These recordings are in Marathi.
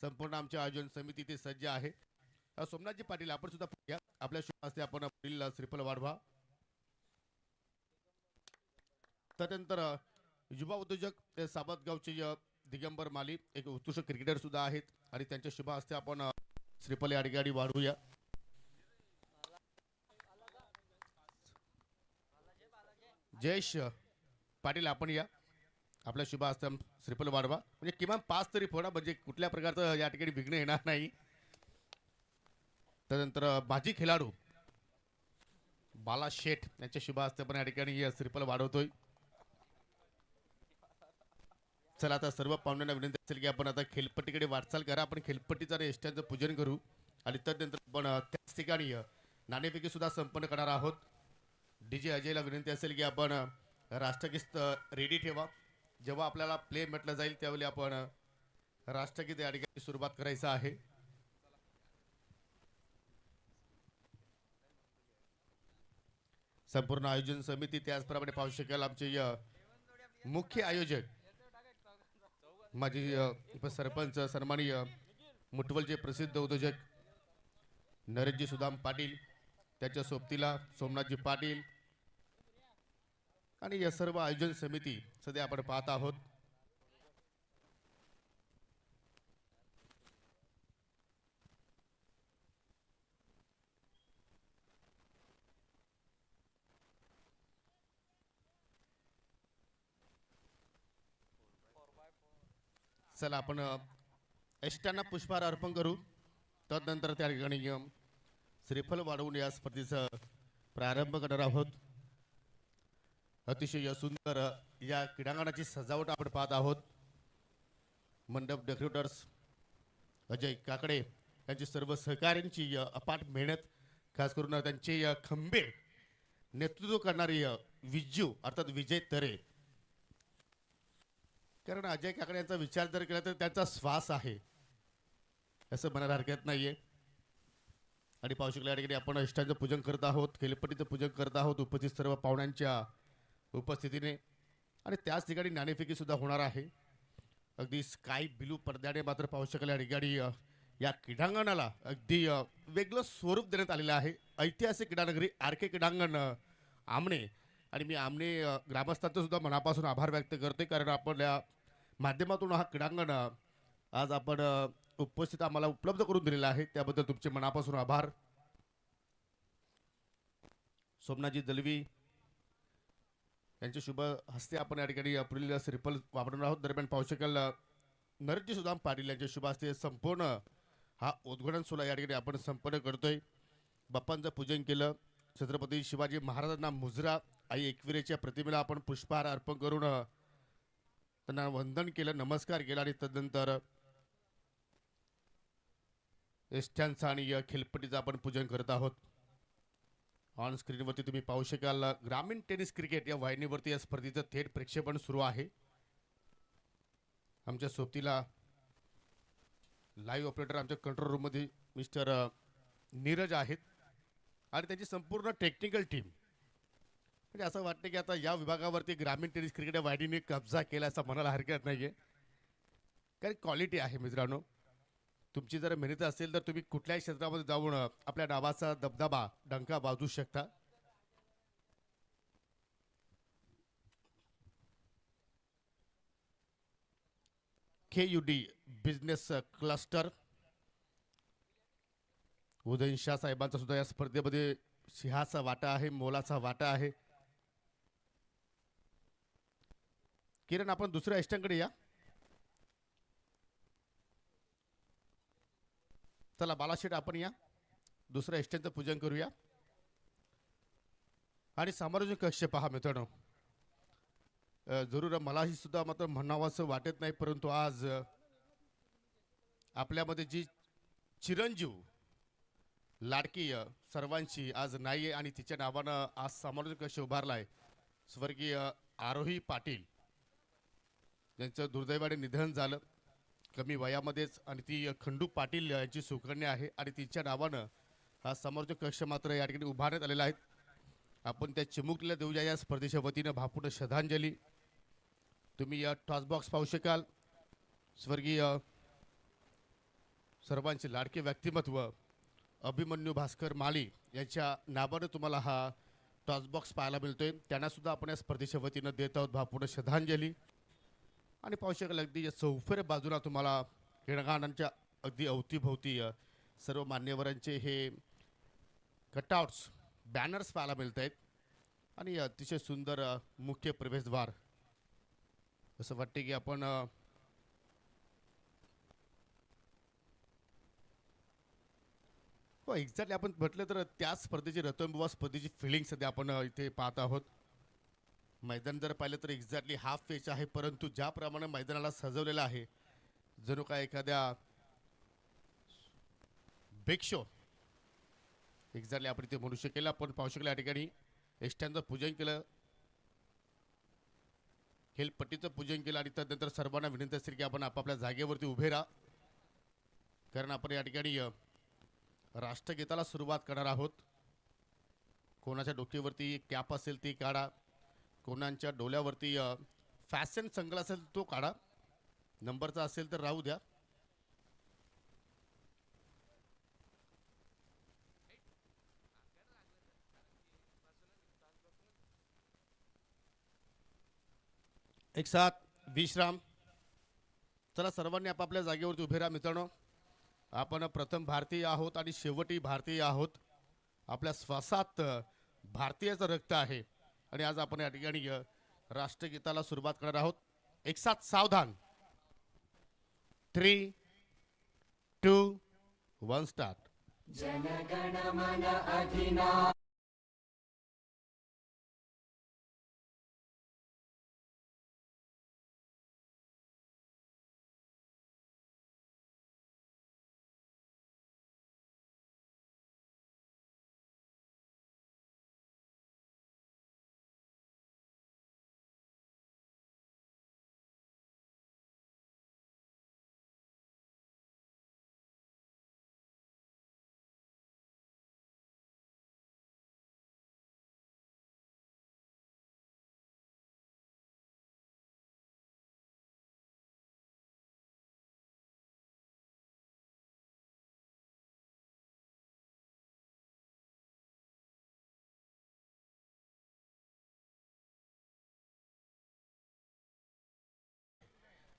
संपूर्ण आमचे आयोजन समिती ते सज्ज आहे. सोमनाथजी पाटील आपण सुद्धा पाहूया. आपल्या शुभ हस्ते आपण पुढील श्रीफल वाढवा. त्यानंतर युवा उद्योजक साबतगावचे दिगंबर माली एक उत्कृष्ट क्रिकेटर सुद्धा आहेत आणि त्यांच्या शुभ हस्ते आपण श्रीफल या ठिकाणी वाढवूया. जयेश पाटील आपण या आपल्या शुभ हस्ते श्रीफल वाढवा. म्हणजे किमान 5 तरी फोडा म्हणजे कुठल्या प्रकारचं या ठिकाणी विघ्न येणार नाही. त्यानंतर माजी खेळाडू बाला शेठ यांच्या शुभ हस्ते आपण या ठिकाणी श्रीफल वाढवतोय. चला आता सर्व पाहुण्यांना विनंती असेल की आपण आता खेलपट्टीकडे वाटचाल करा. आपण खेलपट्टीचं आणि एष्ट्यांचं पूजन करू आणि त्यानंतर आपण त्याच ठिकाणी नाणेफेकी सुद्धा संपन्न करणार आहोत. डीजे अजयला विनंती असेल की आपण राष्ट्रगीत रेडी ठेवा. जेव्हा आपल्याला प्ले म्हटलं जाईल त्यावेळी आपण राष्ट्रगीत या ठिकाणी सुरुवात करायचं आहे. संपूर्ण आयोजन समिती त्याचप्रमाणे पाहू शकेल. आमचे मुख्य आयोजक माजी सरपंच सन्माननीय मुठवलचे प्रसिद्ध उद्योजक नरेशजी सुदाम पाटील, त्याच्या सोबतीला सोमनाथजी पाटील आणि या सर्व आयोजन समिती सध्या आपण पाहत आहोत. चला आपण एष्ट्यांना पुष्पहार अर्पण करू. तदनंतर त्या ठिकाणी श्रीफल वाढवून या स्पर्धेचा प्रारंभ करणार आहोत. अतिशय सुंदर या क्रीडांगणाची सजावट आपण पाहत आहोत. मंडप डेकोरेटर्स अजय काकडे यांची सर्व सहकाऱ्यांची अपाट मेहनत, खास करून त्यांचे खंबे नेतृत्व करणारे विजू अर्थात विजय तरे. कारण अजय काकडे यांचा विचार जर केला तर त्यांचा श्वास आहे असं म्हणायला हरकत नाहीये. आणि पाहू शकल्या ठिकाणी आपण इष्टांचं पूजन करत आहोत, खेलपट्टीचं पूजन करत आहोत उपस्थित सर्व पाहुण्यांच्या उपस्थितीने. आणि त्याच ठिकाणी नाणेफेकी सुद्धा होणार आहे. अगदी स्काय ब्लू पडद्याने मात्र पाहू शकल्या ठिकाणी या क्रीडांगणाला अगदी वेगळं स्वरूप देण्यात आलेलं आहे. ऐतिहासिक क्रीडानगरी आर.के. क्रीडांगण आमणे. आणि मी आमणे ग्रामस्थांचा सुद्धा मनापासून आभार व्यक्त करते कारण आपल्या माध्यमातून हा क्रीडांगण आज आपण उपस्थित आम्हाला उपलब्ध करून दिलेला आहे, त्याबद्दल तुमचे मनापासून आभार. सोमनाथजी दलवी यांच्या शुभ हस्ते आपण या ठिकाणी पुढील श्रीफल वापरणार आहोत. दरम्यान पाहू शकाल नरेशजी सुदाम पाटील यांच्या शुभ हस्ते संपूर्ण हा उद्घाटन सोहळा या ठिकाणी आपण संपन्न करतोय. बाप्पांचं पूजन केलं. छत्रपती शिवाजी महाराजांना मुजरा आई एकविरेच्या प्रतिमेला आपण पुष्पहार अर्पण करून त्यांना वंदन केलं, नमस्कार केला. आणि तदनंतर एष्ट्यांचं आणि खेलपट्टीचं आपण पूजन करत आहोत. ऑन स्क्रीनवरती तुम्ही पाहू शकाल ग्रामीण टेनिस क्रिकेट या वाहिनीवरती या स्पर्धेचं थेट प्रक्षेपण सुरू आहे. आमच्या सोबतीला लाईव्ह ऑपरेटर आमच्या कंट्रोल रूममध्ये मिस्टर नीरज आहेत आणि त्यांची संपूर्ण टेक्निकल टीम. म्हणजे असं वाटतं की आता या विभागावरती ग्रामीण टेनिस क्रिकेट या वाहिनीने कब्जा केला असं म्हणायला हरकत नाही आहे. कारण क्वालिटी आहे मित्रांनो. तुमची जर मेहनत असेल तर तुम्ही कुठल्याही क्षेत्रामध्ये जाऊन आपल्या नावाचा दबदबा डंका वाजवू शकता. KUD business cluster Udayan Shah साहेबांचा सुद्धा या स्पर्धेमध्ये सिंहाचा वाटा आहे, मोलाचा वाटा आहे. किरण आपण दुसऱ्या एष्ट्यांकडे या. चला बालाशेठ आपण या दुसऱ्या एष्ट्यांचं पूजन करूया. आणि समारोह कक्ष पहा मित्रांनो, जरूर मलाही सुद्धा मात्र म्हणावं असं वाटत नाही, परंतु आज आपल्यामध्ये जी चिरंजीव लाडकी सर्वांची आज नाही आणि तिच्या नावानं आज समारोह कक्ष उभारलाय. स्वर्गीय आरोही पाटील यांचं दुर्दैवाने निधन झालं कमी वयामध्येच आणि ती खंडू पाटील यांची सुकन्या आहे आणि तिच्या नावानं हा समारोह कक्ष मात्र या ठिकाणी उभारण्यात आलेला आहे. आपण त्या चिमुकलीला देऊया या स्पर्धेच्या वतीनं भावपूर्ण श्रद्धांजली. तुम्ही या टॉस बॉक्स पाहू शकाल. स्वर्गीय सर्वांचे लाडके व्यक्तिमत्व अभिमन्यू भास्कर माळी यांच्या नावानं तुम्हाला हा टॉस बॉक्स पाहायला मिळतोय. त्यांना सुद्धा आपण या स्पर्धेच्या वतीनं देत आहोत भावपूर्ण श्रद्धांजली. आणि पाहू शकाल अगदी या चौफेर बाजूला तुम्हाला क्रीडांगणाच्या अगदी अवतीभोवती सर्व मान्यवरांचे हे कटआउट्स बॅनर्स पाहायला मिळत आहेत आणि अतिशय सुंदर मुख्य प्रवेशद्वार. असं वाटते की आपण हो एक्झॅक्टली आपण म्हटलं तर त्याच स्पर्धेची रणबुवा स्पर्धेची फिलिंग सध्या आपण इथे पाहत आहोत. मैदान जर पाहिलं तर एक्झॅक्टली हाफ पेच आहे, परंतु ज्याप्रमाणे मैदानाला सजवलेलं आहे जणू काय एखाद्या बिग शो एक्झॅक्टली आपण इथे म्हणू शकेल. आपण पाहू शकले या ठिकाणी एष्ट्यांचं पूजन केलं, खेळपट्टीचं पूजन केलं आणि त्यानंतर सर्वांना विनंती असेल की आपण आपापल्या जागेवरती उभे राहा, कारण आपण या ठिकाणी राष्ट्रगीताला सुरुवात करणार आहोत. कोणाच्या डोक्यावरती कॅप असेल ती काढा, कोणाच्या डोल्यावरती फॅशन संगल असेल तो काढा, नंबरचा असेल तर राहू द्या. एक साथ विश्राम. चला सर्वांनी आपापल्या जागेवरती उभे राहा मित्रांनो. आपण प्रथम भारतीय आहोत आणि शेवटी भारतीय आहोत. आपल्या श्वासात भारतीयाचं रक्त आहे आणि आज आपण या ठिकाणी राष्ट्रगीताला सुरुवात करणार आहोत. एक साथ सावधान. 3, 2, 1 स्टार्ट. जनगण मन अधिनायक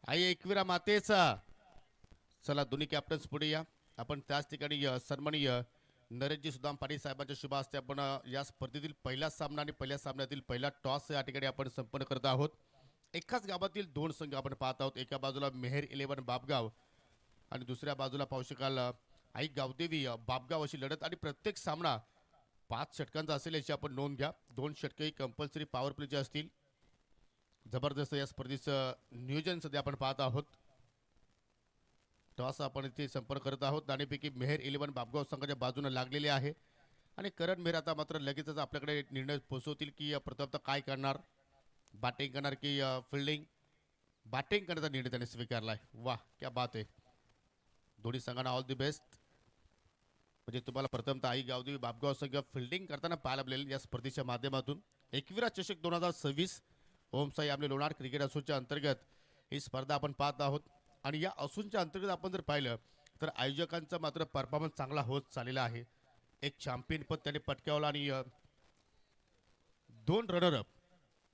आई एकविरा मातेचा. चला दोन्ही कॅप्टन्स पुढे या. आपण त्याच ठिकाणी सन्माननीय नरेशजी सुदाम पाटील साहेबांच्या शुभ हस्ते आपण या स्पर्धेतील पहिला सामना आणि पहिल्या सामन्यातील पहिला टॉस या ठिकाणी आपण संपन्न करत आहोत. एकाच गावातील दोन संघ आपण पाहत आहोत. एका बाजूला मेहेर 11 बापगाव आणि दुसऱ्या बाजूला पाहू शकाल आई गावदेवी बापगाव अशी लढत आणि प्रत्येक सामना 5 षटकांचा असेल याची आपण नोंद घ्या. 2 षटकही कंपल्सरी पॉवर प्लेचे असतील. जबरदस्त या स्पर्धेचं नियोजन सध्या आपण पाहत आहोत. टॉस आपण इथे संपर्क करत आहोत. नाणेपैकी मेहेर 11 बापगाव संघाच्या बाजूने लागलेले आहे आणि करण मेहर आता मात्र लगेचच आपल्याकडे निर्णय पोहोचवतील की प्रथमतः काय करणार, बॅटिंग करणार की फिल्डिंग. बॅटिंग करण्याचा निर्णय त्याने स्वीकारलाय. वाह क्या बात आहे. दोन्ही संघांना ऑल दी बेस्ट. म्हणजे तुम्हाला प्रथमतः आई गावदेवी बापगाव संघ फिल्डिंग करताना पाहायला मिळेल या स्पर्धेच्या माध्यमातून. एकविरा चषक 2026 ओमसाई आमले लोणार क्रिकेट असोच्या अंतर्गत ही स्पर्धा आपण पाहत आहोत आणि या असूनच्या अंतर्गत आपण जर पाहिलं तर आयोजकांचा मात्र परफॉर्मन्स चांगला होत चाललेला आहे. एक चॅम्पियन पद त्याने पटकावला आणि 2 रनरअप.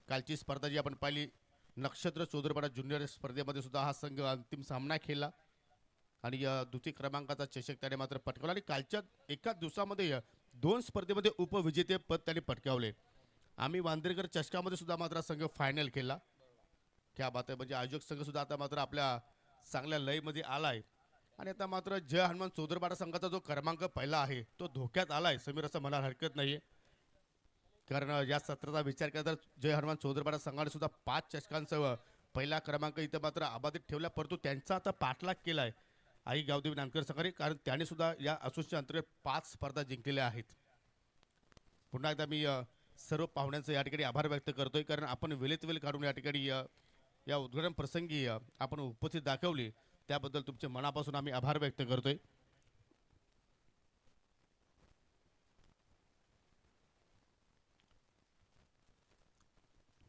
कालची स्पर्धा जी आपण पाहिली नक्षत्र चौधरपाडा ज्युनियर स्पर्धेमध्ये सुद्धा हा संघ अंतिम सामना खेळला आणि द्वितीय क्रमांकाचा चषक त्याने मात्र पटकावला आणि कालच्या एकाच दिवसामध्ये 2 स्पर्धेमध्ये उपविजेते पद त्याने पटकावले. आम्ही वांद्रेकर चषकामध्ये सुद्धा मात्र संघ फायनल खेळला. क्या बात आहे. म्हणजे आयोजक संघ सुद्धा आता मात्र आपल्या चांगल्या लयमध्ये आलाय आणि आता मात्र जय हनुमान चौधरपाडा संघाचा जो क्रमांक पहिला आहे तो धोक्यात आलाय समीर, असं म्हणायला हरकत नाहीये. कारण या सत्राचा विचार केला तर जय हनुमान चौधरपाडा संघाने सुद्धा 5 चषकांसह पहिला क्रमांक इथं मात्र अबाधित ठेवला, परंतु त्यांचा आता पाठलाग केलाय आई गावदेवी नानकर संघाने, कारण त्याने सुद्धा या असोसिएशन अंतर्गत 5 स्पर्धा जिंकलेल्या आहेत. पुन्हा एकदा मी सर्व पाहुण्यांचं या ठिकाणी आभार व्यक्त करतोय, कारण आपण वेळेत वेळ काढून या ठिकाणी या उद्घाटन प्रसंगी आपण उपस्थित दाखवली त्याबद्दल तुमचे मनापासून आम्ही आभार व्यक्त करतोय.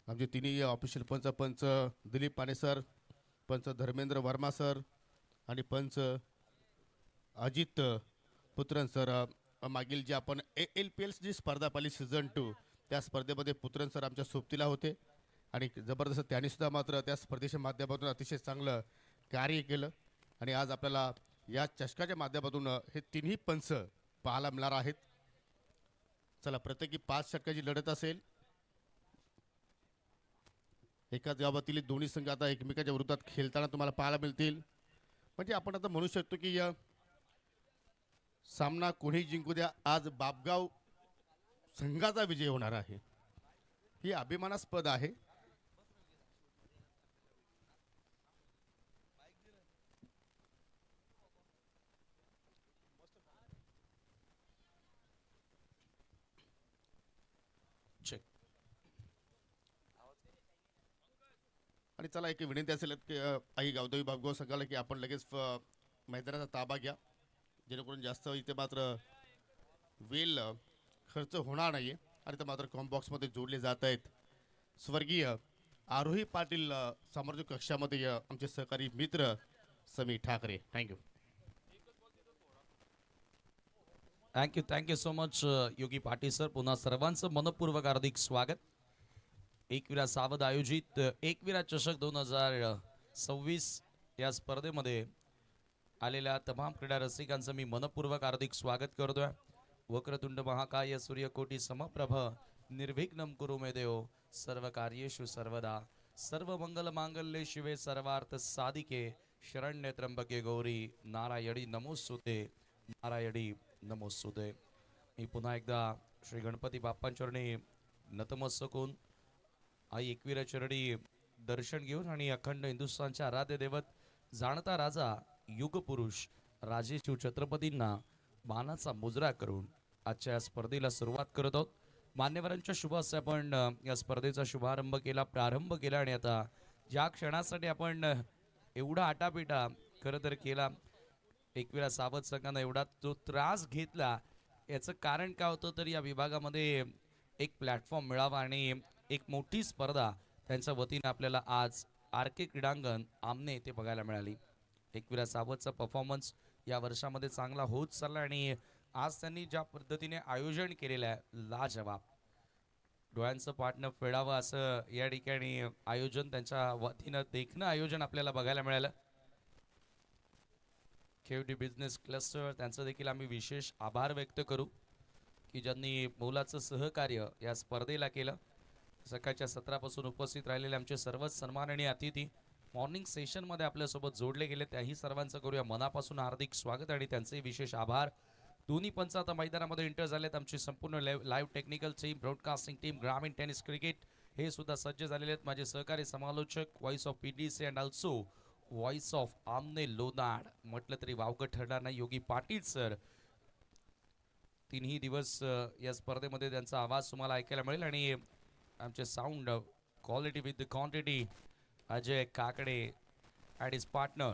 आमचे तिन्ही ऑफिशियल पंच दिलीप पाने सर, पंच धर्मेंद्र वर्मा सर आणि पंच अजित पुत्रन सर मागील जे आपण ALPL जी स्पर्धा पाहिली सीझन 2 त्या स्पर्धेमध्ये पुत्रन सर आमच्या सोबतीला होते आणि जबरदस्त त्यांनी सुद्धा मात्र त्या स्पर्धेच्या माध्यमातून अतिशय चांगलं कार्य केलं आणि आज आपल्याला या चषकाच्या माध्यमातून हे तिन्ही पंच पाहायला मिळणार आहेत. चला प्रत्येकी 5 षटकाची लढत असेल. एकाच गावातील दोन्ही संघ आता एकमेकाच्या विरोधात खेळताना तुम्हाला पाहायला मिळतील. म्हणजे आपण आता म्हणू शकतो की सामना कोणी जिंकू द्या, आज बापगाव संघाचा विजय होणार आहे. ही अभिमानास्पद आहे. चेक. आणि चला एक विनंती असेल की आई गावदेवी बापगाव संघाला की आपण लगेच मैदानाचा ताबा घ्या, जेणेकरून जास्त इथे मात्र वेळ खर्च होणार नाही आहे. आणि ते मात्र कॉम्बॉक्समध्ये जोडले जात आहेत. स्वर्गीय आरोही पाटील सामाजिक कक्षामध्ये आमचे सहकारी मित्र Sami Thackeray. Thank you. Thank you so much Yogi Patil sir. पुन्हा सर्वांचं मनपूर्वक हार्दिक स्वागत. एकविरा सावध आयोजित एकविरा चषक 2026 या स्पर्धेमध्ये आलेल्या तमाम क्रीडा रसिकांचं मी मनपूर्वक हार्दिक स्वागत करतोय. वक्रतुंड महाकाय सूर्यकोटी समप्रभ निर्विघ्नं कुरु मे देव सर्व कार्येषु सर्वदा सर्व मंगल मांगल्ये शिवे सर्वार्थ साधिके शरण्य त्र्यंबके गौरी नारायणी नमोस्तुते नारायणी नमोस्तुते. मी पुन्हा एकदा श्री गणपती बाप्पांचरणी नतमस्तक होऊन आई एकविरा चरणी दर्शन घेऊन आणि अखंड हिंदुस्थानच्या आराध्य दैवत जाणता राजा युगपुरुष राजे शिव छत्रपतींना मानाचा मुजरा करून आजच्या या स्पर्धेला सुरुवात करत आहोत. मान्यवरांच्या शुभ हस्ते आपण या स्पर्धेचा शुभारंभ केला, प्रारंभ केला आणि आता ज्या क्षणासाठी आपण एवढा आटापिटा खरं तर केला, एकविरा सावध संघानं एवढा जो त्रास घेतला याचं कारण काय होतं तर या विभागामध्ये एक प्लॅटफॉर्म मिळावा आणि एक मोठी स्पर्धा त्यांच्या वतीने आपल्याला आज RK क्रीडांगण आमने ते बघायला मिळाली. एकविरा सावधचा परफॉर्मन्स या वर्षामध्ये चांगला होत चालला आणि आज त्यांनी ज्या पद्धतीने आयोजन केलेलं आहे लाजवाब. डोळ्यांचं पाटणं फेडावं असं या ठिकाणी आयोजन त्यांच्या वतीनं देखणं आयोजन आपल्याला बघायला मिळालं. KUT बिझनेस क्लस्टर त्यांचं देखील आम्ही विशेष आभार व्यक्त करू की ज्यांनी मोलाचं सहकार्य या स्पर्धेला केलं. सकाळच्या सत्रापासून उपस्थित राहिलेले आमचे सर्वच सन्माननीय अतिथी मॉर्निंग सेशनमध्ये आपल्यासोबत जोडले गेले, त्याही सर्वांचं करूया मनापासून हार्दिक स्वागत आणि त्यांचे विशेष आभार. दोन्ही पंच आता मैदानामध्ये एंटर झालेत. आमची संपूर्ण live technical team, broadcasting team, ग्रामीण टेनिस क्रिकेट हे सुद्धा सज्ज झालेले आहेत. माझे सहकारी समालोचक, voice of PDC and also voice of आमने लोनाड म्हटलं तरी वावगं ठरणार नाही, योगी पाटील सर. तिन्ही दिवस या स्पर्धेमध्ये त्यांचा आवाज तुम्हाला ऐकायला मिळेल आणि आमचे sound quality with the quantity Ajay Kakade and his partner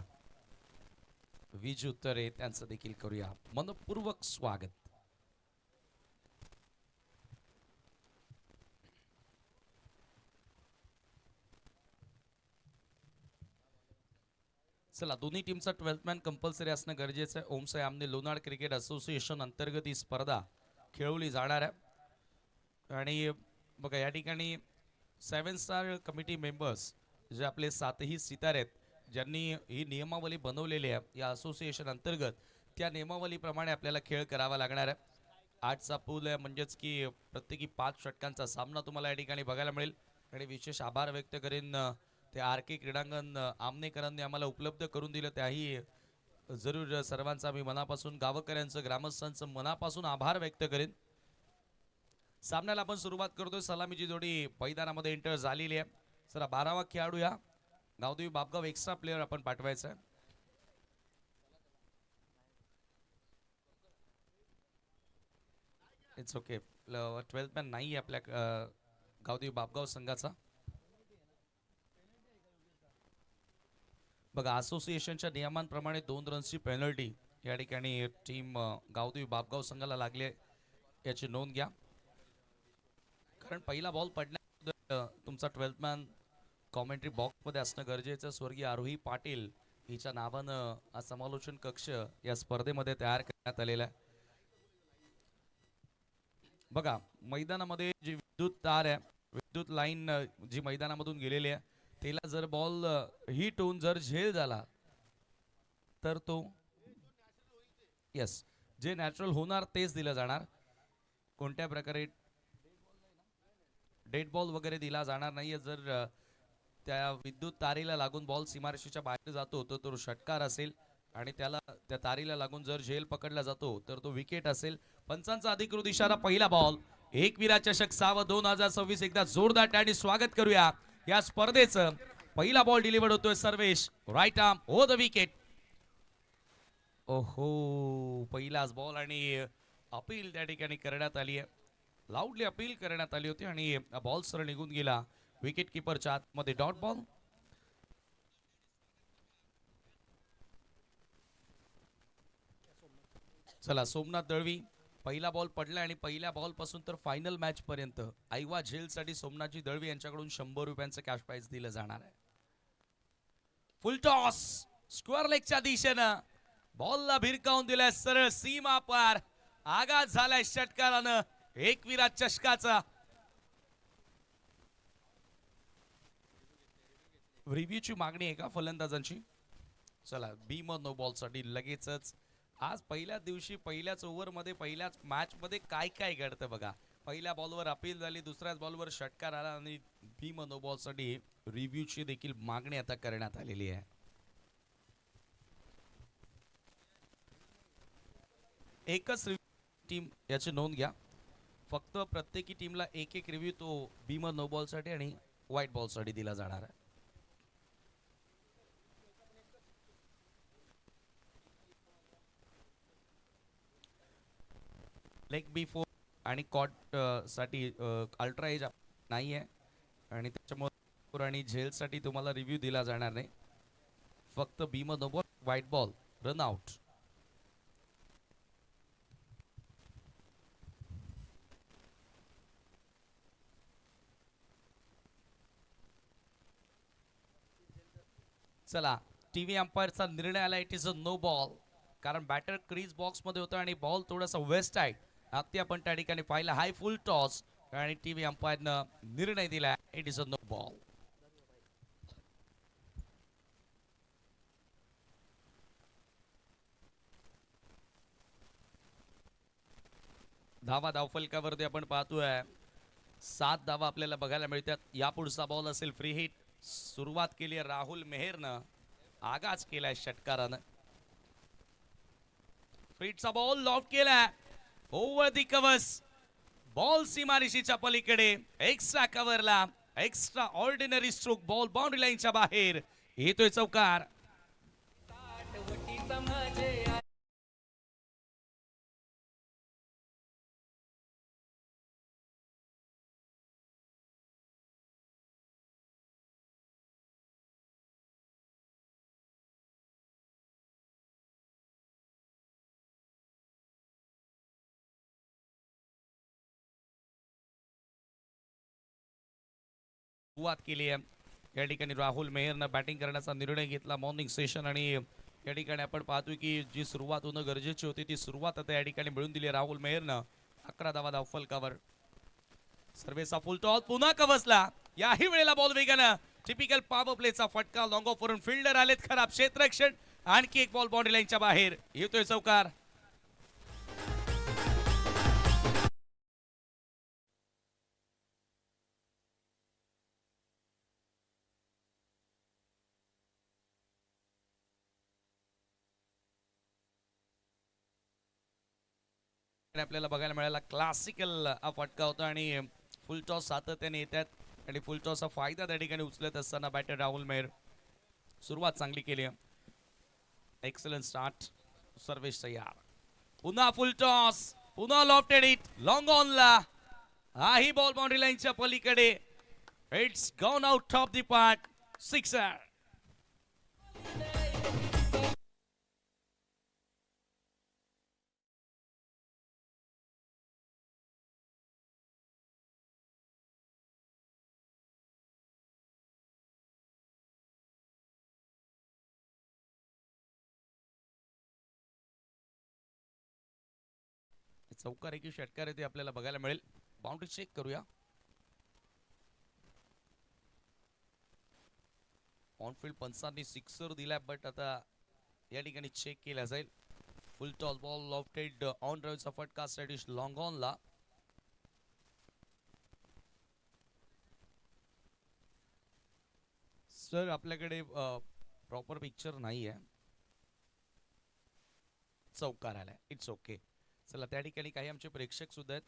Viju Tare त्यांचं देखील करूया मनपूर्वक स्वागत. चला, दोन्ही टीमचा 12th मॅन कंपल्सरी असणं गरजेचं आहे. ओमसाई आमने लोनाड क्रिकेट असोसिएशन अंतर्गत ही स्पर्धा खेळवली जाणार आहे. आणि बघा या ठिकाणी 7 स्टार कमिटी मेंबर्स जे आपले 7ही सितारे आहेत, ज्यांनी ही नियमावली बनवलेली आहे या असोसिएशन अंतर्गत, त्या नियमावलीप्रमाणे आपल्याला खेळ करावा लागणार आहे. 8चा पूल आहे, म्हणजेच की प्रत्येकी 5 षटकांचा सामना तुम्हाला या ठिकाणी बघायला मिळेल. आणि विशेष आभार व्यक्त करेन ते RK क्रीडांगण आमनेकरांनी आम्हाला उपलब्ध करून दिलं, त्याही जरूर सर्वांचा मी मनापासून, गावकऱ्यांचं, ग्रामस्थांचं मनापासून आभार व्यक्त करेन. सामन्याला आपण सुरुवात करतोय. सलामीची जोडी मैदानामध्ये एंटर झालेली आहे. चला 12वा खेळाडू या गावदेवी बापगाव एक्स्ट्रा प्लेअर आपण पाठवायचा आहे. It's okay. 12th मॅन नाही आपल्या गावदेवी बापगाव संघाचा. बघा असोसिएशनच्या नियमांप्रमाणे 2 रन्सची पेनल्टी या ठिकाणी टीम गावदेवी बापगाव संघाला लागले, याची नोंद घ्या. कारण पहिला बॉल पडल्यानंतर तुमचा 12th मॅन कॉमेंट्री बॉक्समध्ये असणं गरजेचं. स्वर्गीय आरोही पाटील हिच्या नावानं हा समालोचन कक्ष या स्पर्धेमध्ये तयार करण्यात आलेला आहे. बघा मैदानामध्ये जी विद्युत तार आहे, विद्युत लाईन जी मैदानामधून गेलेली आहे, तिला जर बॉल हिट होऊन जर झेल झाला तर तो यस, जे नॅचरल होणार तेच दिलं जाणार. कोणत्या प्रकारे डेड बॉल वगैरे दिला जाणार नाहीये. जर त्या विद्युत तारीला लागून बॉल सीमारेषेच्या बाहेर जातो तर तो षटकार असेल आणि त्याला त्या तारीला लागून जर झेल पकडला जातो तर तो विकेट असेल. पंचांचा अधिकृत इशारा, पहिला बॉल. एकविरा चषक साव 2026. एकदा जोरदार टाळ्यांनी स्वागत करूया या स्पर्धेचं. पहिला बॉल डिलिव्हर्ड होतोय Sarvesh, right arm over the wicket. ओहो, पहिलाच बॉल आणि अपील त्या ठिकाणी करण्यात आली आहे. लाऊडली अपील करण्यात आली होती आणि बॉल सरळ निघून गेला विकेट किपरच्या आतमध्ये. Dot ball. चला, सोमनाथ दळवी पहिला बॉल पडला आणि पहिल्या बॉल पासून तर फायनल मॅच पर्यंत आईवा झेलसाठी सोमनाथजी दळवी यांच्याकडून 100 रुपयांचं कॅश प्राइज दिलं जाणार आहे. फुल टॉस स्क्वेअर लेगच्या दिशेनं बॉलला भिरकावून दिलाय सरळ सीमा पार. आघात झालाय षटकारानं एकविरा चषकाचा. रिव्ह्यूची मागणी आहे का फलंदाजांची? चला, भीम नो बॉल साठी लगेचच. आज पहिल्या दिवशी पहिल्याच ओव्हर मध्ये पहिल्याच मॅच मध्ये काय काय घडतं बघा. पहिल्या बॉलवर अपील झाली, दुसऱ्याच बॉलवर षटकार आला आणि भीम नो बॉल साठी रिव्ह्यूची देखील मागणी आता करण्यात आलेली आहे. एकच टीम याची नोंद घ्या. फक्त प्रत्येकी टीमला एक एक रिव्ह्यू तो भीम नो बॉल साठी आणि व्हाईट बॉल साठी दिला जाणार आहे. लेग बी 4 आणि कॉट साठी अल्ट्रा एज नाही आहे आणि त्याच्यामुळे आणि झेल साठी तुम्हाला रिव्ह्यू दिला जाणार नाही. फक्त beam no ball, white ball, run out. चला, टीव्ही अंपायरचा निर्णय आला, it is a no ball. कारण बॅटर क्रीज बॉक्स मध्ये होता आणि बॉल थोडासा वेस्ट आहे. अगदी आपण त्या ठिकाणी पाहिलं हाय फुल टॉस आणि टीव्ही अंपायरनं निर्णय दिला, it is a no ball. धावा धावफलकावरती आपण पाहतोय 7 धावा आपल्याला बघायला मिळतात. या पुढचा बॉल असेल फ्री हिट. सुरुवात केली आहे राहुल मेहरनं, आगाज केलाय षटकारानं. फ्रीटचा बॉल लॉफ्ट केलाय ओव्हर दी कव्हर्स. बॉल सीमारेषेच्या पलीकडे एक्स्ट्रा कव्हरला, extraordinary stroke. Ball boundary लाईनच्या बाहेर येतोय चौकार. सुरुवात केली आहे. या ठिकाणी राहुल मेहरनं बॅटिंग करण्याचा निर्णय घेतला मॉर्निंग सेशन आणि या ठिकाणी आपण पाहतोय की जी सुरुवात होणं गरजेची होती ती सुरुवात आता या ठिकाणी मिळून दिली राहुल मेहरनं. 11 धावा धावफलकावर. सर्वेचा फुल टॉस पुन्हा कवसला. याही वेळेला बॉल वेगानं. टिपिकल पॉवर प्लेचा फटका. लॉंग ऑफ वरून फिल्डर आलेत, खराब क्षेत्ररक्षण. आणखी एक बॉल बाउंड्री लाईनच्या बाहेर येतोय चौकार. आपल्याला बघायला मिळाला क्लासिकल हा फटका होता आणि फुल टॉस सातत्याने येतात आणि फुल टॉसचा फायदा त्या ठिकाणी उचलत असताना बॅटर राहुल मेहर सुरुवात चांगली केली आहे. Excellent start. सर्वेश तयार. पुन्हा फुल टॉस, पुन्हा लॉफ्टेड इट लॉंग ऑनला. हाही बॉल बाउंड्री लाईनच्या पलीकडे. It's gone out of the park. Sixer. चौकार आहे की षटकार आहे ते आपल्याला बघायला मिळेल. बाउंड्री चेक करूया. ऑनफिल्ड पंचांनी सिक्सर दिलाय, बट आता या ठिकाणी चेक केला जाईल. Full toss ball lofted on ड्राईव्हचा फटका स्टॅटिश लॉंग ऑनला. सर आपल्याकडे प्रॉपर पिक्चर नाही आहे. चौकार आलाय. It's okay. चला त्या ठिकाणी काही आमचे प्रेक्षक सुद्धा आहेत.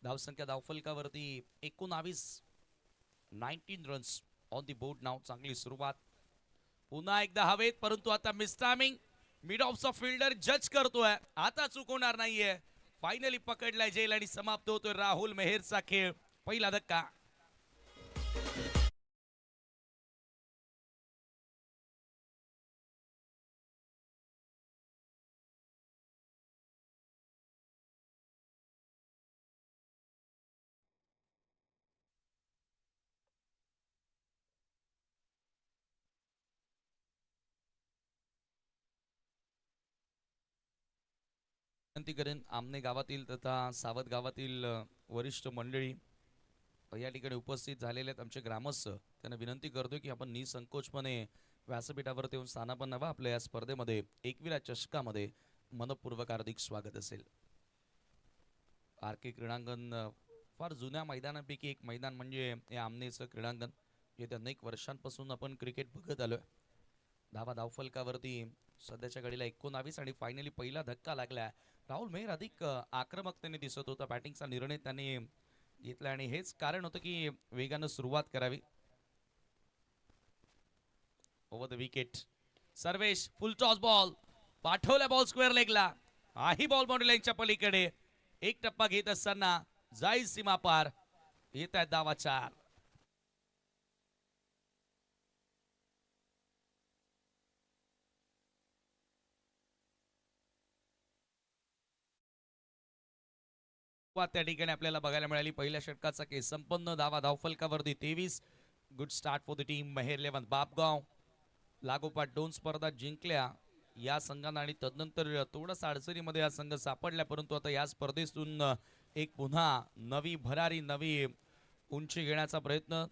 धावसंख्या धावफलकावरती 19 रन्स ऑन दी बोर्ड नाव. चांगली सुरुवात. पुन्हा एकदा हवेत, परंतु आता मिस टायमिंग. मिड ऑफचा फिल्डर जज करतोय, आता चुकवणार नाहीये. फायनली पकडलाय जेल आणि समाप्त होतोय राहुल मेहरचा खेळ. पहिला धक्का. विनंती करेन आमने गावातील तथा सावध गावातील वरिष्ठ मंडळी या ठिकाणी उपस्थित झालेले आहेत, आमचे ग्रामस्थ, त्यांना विनंती करतोय की आपण निसंकोचपणे व्यासपीठावरती येऊन स्थानापन्न व्हा. आपल्या या स्पर्धेमध्ये एकविरा चषकामध्ये मनपूर्वक हार्दिक स्वागत असेल. आर के क्रीडांगण फार जुन्या मैदानापैकी एक मैदान म्हणजे हे आमनेचं क्रीडांगण. येत्या अनेक वर्षांपासून आपण क्रिकेट बघत आलोय. धावा धावफलकावरती सध्याच्या घडीला 19 आणि फायनली पहिला धक्का लागला. राहुल मेहर अधिक आक्रमकतेने दिसत होता. बॅटिंगचा निर्णय त्यांनी घेतला आणि हेच कारण होतं की वेगानं सुरुवात करावी. Over the wicket Sarvesh. Full toss ball पाठवला, बॉल स्क्वेअर लेगला. हाही बॉल बाउंड्री लाईनच्या पलीकडे. एक टप्पा घेत असताना जाईल सीमा पार. येत आहेत धावा 4. त्या ठिकाणी आपल्याला बघायला मिळाली. पहिल्या षटकाचा केस संपन्न. धावा धावफलकावरती 23. Good start for the team Mehar 11 Bapgaon. लागोपाठ 2 स्पर्धा जिंकल्या या संघानं आणि तदनंतर थोडासा अडचणीमध्ये हा संघ सापडला, परंतु आता या स्पर्धेतून एक पुन्हा नवी भरारी, नवी उंची घेण्याचा प्रयत्न,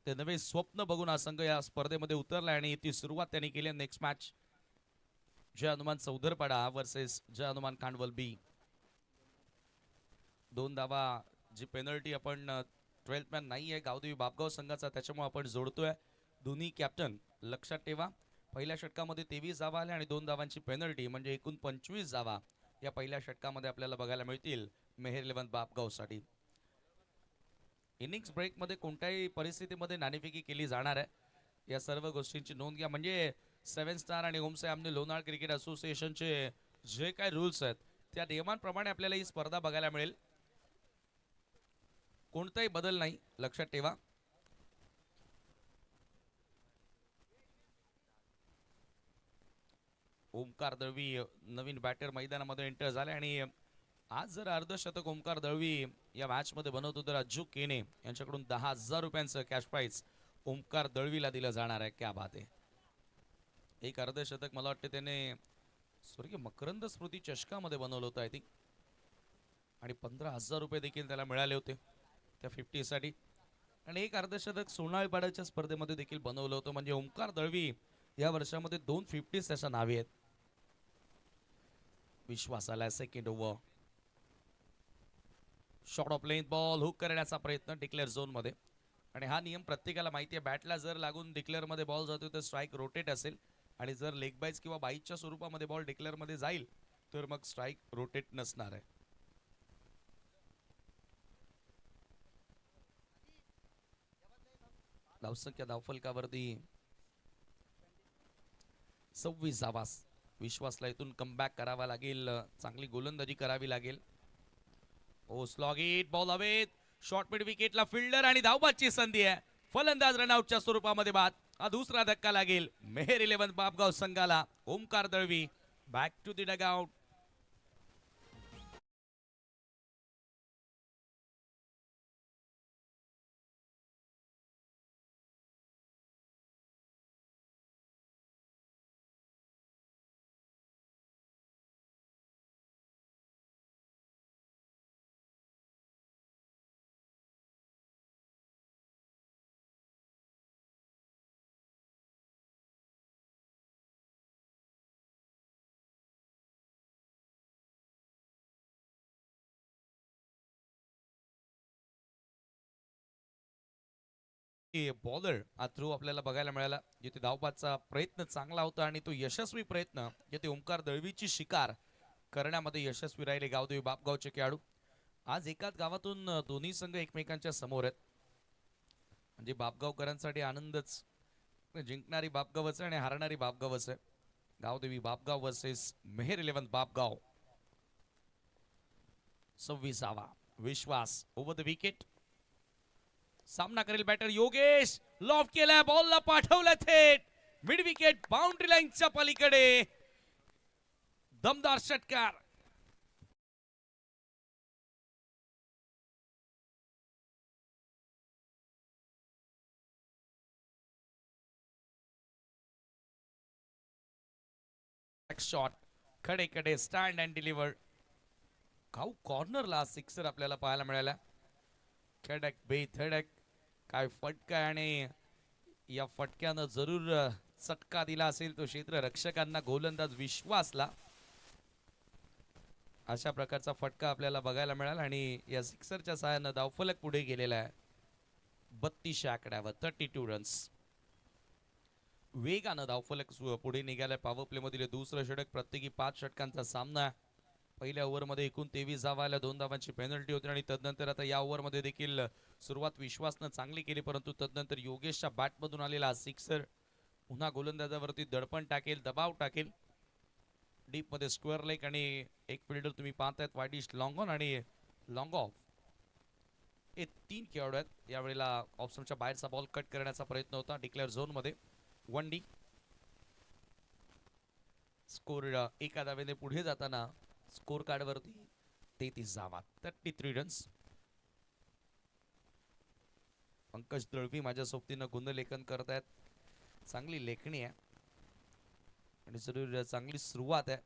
ते नवे स्वप्न बघून हा संघ या स्पर्धेमध्ये उतरला आणि ती सुरुवात त्यांनी केली. नेक्स्ट मॅच जय हनुमान चौधरपाडा वर्सेस जय हनुमान कांडवल बी. 2 धावा जी पेनल्टी आपण 12th मॅन नाही आहे गावदेवी बापगाव संघाचा, त्याच्यामुळे आपण जोडतोय. दोन्ही कॅप्टन लक्षात ठेवा. पहिल्या षटकामध्ये 23 धावा आल्या आणि 2 धावांची पेनल्टी म्हणजे एकूण 25 धावा या पहिल्या षटकामध्ये आपल्याला बघायला मिळतील मेहर 11 बापगावसाठी. इनिंग्स ब्रेकमध्ये कोणत्याही परिस्थितीमध्ये नाणेफेकी केली जाणार आहे, या सर्व गोष्टींची नोंद घ्या. म्हणजे 7 स्टार आणि ओमसे आमने लोणार क्रिकेट असोसिएशनचे जे काही रूल्स आहेत त्या नियमांप्रमाणे आपल्याला ही स्पर्धा बघायला मिळेल. कोणताही बदल नाही, लक्षात ठेवा. ओमकार दळवी नवीन बॅटर मैदानामध्ये एंटर झाले आणि आज जर अर्धशतक ओमकार दळवी या मॅच मध्ये बनवतो तर अज्जू केने यांच्याकडून 10,000 रुपयांचं कॅश प्राइज ओमकार दळवीला दिलं जाणार आहे. क्या बात आहे. एक अर्धशतक मला वाटतं त्याने स्वर्गीय मकरंद स्मृती चषकामध्ये बनवलं होतं आय थिंक, आणि 15,000 रुपये देखील त्याला मिळाले होते त्या 50 साठी. आणि एक अर्धशतक सोनाळीपाड्याच्या स्पर्धेमध्ये देखील बनवलं होतं. म्हणजे ओमकार दळवी या वर्षामध्ये 2 50 त्याच्या नावे आहेत. विश्वास आला second over. Short of length ball hook करण्याचा प्रयत्न डिक्लेअर झोन मध्ये, आणि हा नियम प्रत्येकाला माहिती आहे. बॅटला जर लागून डिक्लेअर मध्ये बॉल जातो तर स्ट्राइक रोटेट असेल, आणि जर लेग बाईज किंवा बाईजच्या स्वरूपामध्ये बॉल डिक्लेअर मध्ये जाईल तर मग स्ट्राइक रोटेट नसणार आहे. धावसंख्या धावफलकावरती 26 धावा. विश्वासला इथून कमबॅक करावा लागेल, चांगली गोलंदाजी करावी लागेल. ओ स्लॉग इट बॉल हवेत. शॉर्ट मिड विकेटला फिल्डर आणि धावबादची संधी आहे. फलंदाज रनआउटच्या स्वरूपामध्ये बाद. हा दुसरा धक्का लागेल मेहर 11 बापगाव संघाला. Omkar Dalvi back to the dugout. Bowler हा थ्रो आपल्याला बघायला मिळाला, जिथे धावपाचा प्रयत्न चांगला होता आणि तो यशस्वी प्रयत्न जिथे ओंकार दळवीची शिकार करण्यामध्ये यशस्वी राहिले गावदेवी बापगावचे खेळाडू. आज एकाच गावातून दोन्ही संघ एकमेकांच्या समोर आहेत, म्हणजे बापगावकरांसाठी आनंदच. जिंकणारी बापगावच आहे आणि हारणारी बापगावच आहे. गावदेवी बापगाव वर्सेस मेहर 11 बापगाव. 26वा विश्वास ओव्हर द विकेट. सामना करेल बॅटर योगेश. लॉफ्ट केलाय, बॉलला पाठवलं थेट मिड विकेट बाउंड्री लाईनच्या पलीकडे. दमदार षटकार. शॉट खडे खडे स्टँड अँड डिलिव्हर. खाऊ कॉर्नरला सिक्सर आपल्याला पाहायला मिळाला. खडक बे धडक काय फटका, आणि या फटक्यानं जरूर चटका दिला असेल तो क्षेत्र रक्षकांना, गोलंदाज विश्वासला. अशा प्रकारचा फटका आपल्याला बघायला मिळाला आणि या सिक्सरच्या सहाय्यानं धावफलक पुढे गेलेला आहे 32 आकड्यावर. 32 रन्स. वेगानं धावफलक पुढे निघालाय. पॉवर प्ले मधील दुसरं षटक. प्रत्येकी 5 षटकांचा सामना. पहिल्या ओव्हरमध्ये एकूण 23 धावा आल्या, 2 धावांची पेनल्टी होती आणि तदनंतर आता या ओव्हरमध्ये देखील सुरुवात विश्वासनं चांगली केली, परंतु तदनंतर योगेशच्या बॅटमधून आलेला सिक्सर पुन्हा गोलंदाजावरती दडपण टाकेल, दबाव टाकेल. डीप मध्ये स्क्वेअर लेग आणि एक फिल्डर तुम्ही पाहतायत वाईडिश लॉंग ऑन आणि लॉंग ऑफ. हे 3 खेळाडू आहेत. यावेळेला ऑप्शनच्या बाहेरचा बॉल कट करण्याचा प्रयत्न होता डिक्लेअर झोन मध्ये. 1D. स्कोर एका धावेने पुढे जाताना स्कोर कार्ड वरती 33 धावा, 33 रन्स. पंकज दळवी माझ्या सोबतीनं गुणलेखन करतायत. चांगली लेखणी आहे आणि जरूर चांगली सुरुवात आहे.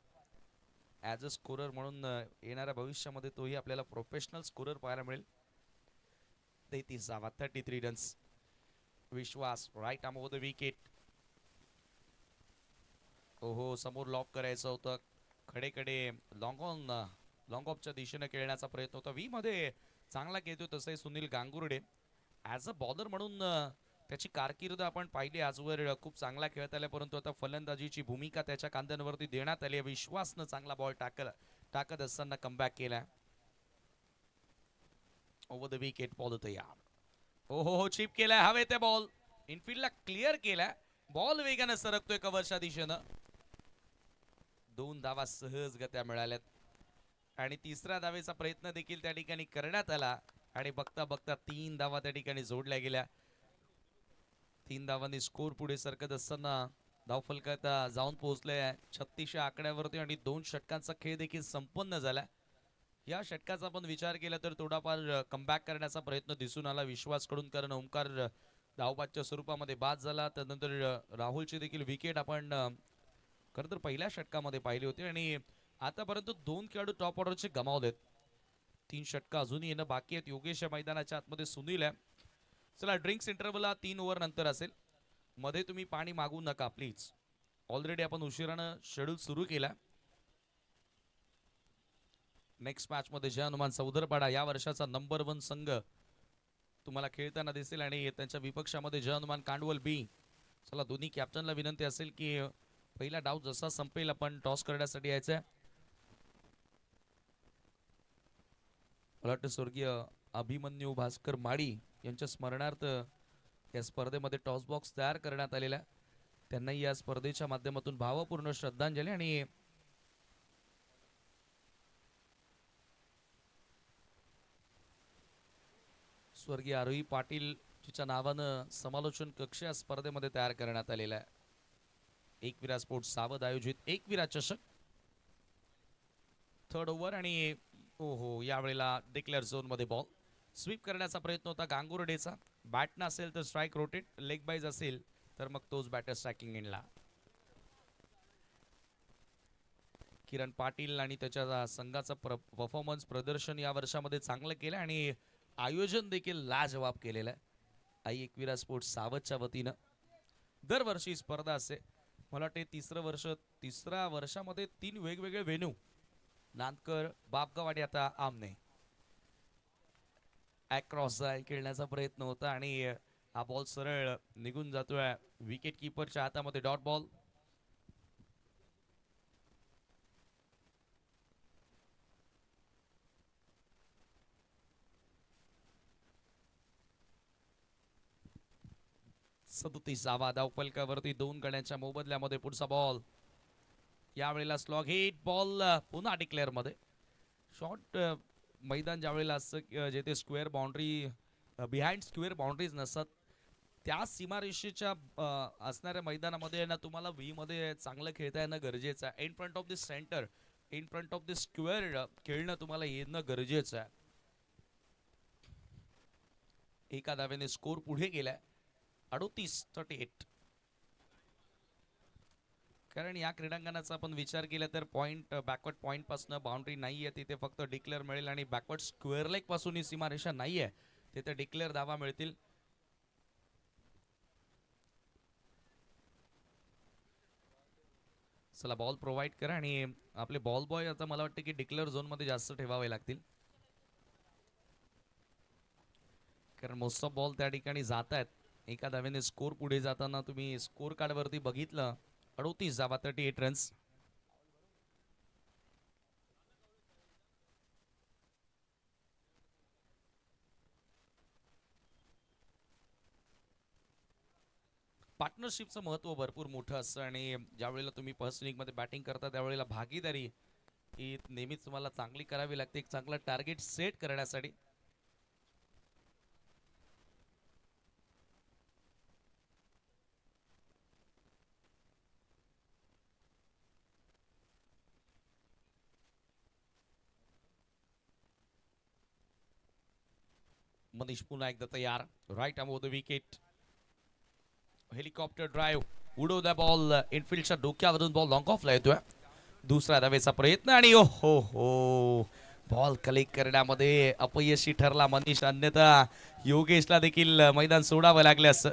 ॲज अ स्कोरर म्हणून येणाऱ्या भविष्यामध्ये तोही आपल्याला प्रोफेशनल स्कोरर पाहायला मिळेल. 33 धावा, 33 runs. Vishwas right arm over the wicket. ओहो, समोर लॉक करायचं होतं. खडेकडे लॉंग ऑन लॉंग ऑफच्या दिशेने खेळण्याचा प्रयत्न होता. वी मध्ये चांगला खेळतो तसंही Sunil Gangurde. As a bowler म्हणून त्याची कारकीर्द आपण पाहिली आजवर खूप चांगला खेळत आला, परंतु आता फलंदाजीची भूमिका त्याच्या खांद्यांवरती देण्यात आली. विश्वासनं चांगला बॉल टाकत असताना कमबॅक केला. Over the wicket. बॉल तयार. हो चिप केलाय हवे ते बॉल. इनफिल्डला क्लिअर केलाय. बॉल वेगानं सरकतोय कव्हरच्या दिशेनं. 2 धावा सहजगत्या मिळाल्यात आणि तिसऱ्या धावेचा प्रयत्न देखील त्या ठिकाणी करण्यात आला आणि बघता बघता 3 धावा त्या ठिकाणी जोडल्या गेल्या. 3 धावांनी स्कोर पुढे सरकत असताना धावफलकात जाऊन पोहोचले 36 आकड्यावरती आणि 2 षटकांचा खेळ देखील संपन्न झाला. या षटकाचा आपण विचार केला तर थोडाफार कमबॅक करण्याचा प्रयत्न दिसून आला विश्वासकडून, कारण ओंकार धावबादच्या स्वरूपामध्ये बाद झाला. त्यानंतर राहुलची देखील विकेट आपण खरं तर पहिल्या षटकामध्ये पाहिली होती आणि आतापर्यंत 2 खेळाडू टॉप ऑर्डरचे गमावलेत. 3 षटका अजूनही येणं बाकी आहेत. योगेश या मैदानाच्या आतमध्ये सुनील आहे. चला, ड्रिंक्स इंटरव्हल 3 ओव्हर नंतर असेल. मध्ये तुम्ही पाणी मागू नका प्लीज. ऑलरेडी आपण उशिरानं शेड्यूल सुरू केला. नेक्स्ट मॅच मध्ये जय हनुमान सौदरपाडा या वर्षाचा नंबर 1 संघ तुम्हाला खेळताना दिसेल आणि त्यांच्या विपक्षामध्ये जय हनुमान कांडवल बी. चला, दोन्ही कॅप्टनला विनंती असेल की पहिला डाव जसा संपेल आपण टॉस करण्यासाठी यायचंय. मला वाटतं स्वर्गीय अभिमन्यू भास्कर माडी यांच्या स्मरणार्थ या स्पर्धेमध्ये टॉस बॉक्स तयार करण्यात आलेला आहे. त्यांनाही या स्पर्धेच्या माध्यमातून भावपूर्ण श्रद्धांजली. आणि स्वर्गीय आरोही पाटील च्या नावानं समालोचन कक्ष या स्पर्धेमध्ये तयार करण्यात आलेला आहे. एकविरा स्पोर्ट्स सावध आयोजित एकविरा चषक 3rd ओव्हर आणि ओहो, यावेळेला डिक्लेअर झोन मध्ये बॉल. स्वीप करण्याचा प्रयत्न होता गांगुर्डेचा. बॅट नसेल तर स्ट्राईक रोटेट, लेग बाईज असेल तर मग तोच बॅटर स्ट्रायकिंग एंडला. किरण पाटील आणि त्याच्या संघाचा परफॉर्मन्स प्रदर्शन या वर्षामध्ये चांगलं केलं आणि आयोजन देखील लाजवाब केलेलं आहे. आई एकविरा स्पोर्ट्स सावधच्या वतीनं दरवर्षी स्पर्धा असते. मला वाटते तिसऱ्या वर्षामध्ये 3 वेगवेगळे वेन्यू, नांदकर, बापगाव आणि आता आमने. अक्रॉस खेळण्याचा प्रयत्न होता आणि हा बॉल सरळ निघून जातोय विकेट किपरच्या हातामध्ये. Dot ball. सदोतीसावा धावफलकावरती 2 गड्यांच्या मोबदल्यामध्ये पुढचा बॉल. यावेळेला स्लॉग हिट बॉल पुन्हा डिक्लेअर मध्ये. शॉर्ट मैदान ज्या वेळेला असतं जेथे square boundary behind square boundaries नसतात त्या सीमारेषेच्या असणाऱ्या मैदानामध्ये ना तुम्हाला व्ही मध्ये चांगलं खेळता येणं गरजेचं आहे. In front of the centre, in front of the square खेळणं तुम्हाला येणं गरजेचं आहे. एका धावेने स्कोर पुढे गेलाय 38-38. कारण या क्रीडांगणाचा आपण विचार केला तर पॉइंट बॅकवर्ड पॉइंट पासून बाउंड्री नाहीये तिथे फक्त डिक्लेअर मिळेल आणि बॅकवर्ड स्क्वेअर लेग पासून ही सीमारेषा नाहीये तिथे डिक्लेअर धावा मिळतील. चला बॉल प्रोव्हाइड करा आणि आपले बॉल बॉय आता मला वाटतं की डिक्लेअर झोन मध्ये जास्त ठेवावे लागतील कारण मोस्ट ऑफ बॉल त्या ठिकाणी जात आहेत. एका धावेने स्कोर पुढे जाताना तुम्ही स्कोर कार्ड वरती बघितलं 38 धावा 38 रन्स. पार्टनरशिपचं महत्व भरपूर मोठं असतं आणि ज्या वेळेला तुम्ही फर्स्ट इनिंग मध्ये बॅटिंग करता त्यावेळेला भागीदारी ही नेहमीच तुम्हाला चांगली करावी लागते एक चांगला टार्गेट सेट करण्यासाठी. मनीष पुन्हा एकदा तयार. राईट अमोव द विकेट. हेलिकॉप्टर ड्राईव्ह उडवला बॉल इनफिल्डच्या डोक्यावरून बॉल लॉंग ऑफला येतोय. दुसरा धावेचा प्रयत्न आणि ओ हो बॉल कलेक्ट करण्यामध्ये अपयशी ठरला मनीष. अन्यथा योगेशला देखील मैदान सोडावं लागले असं.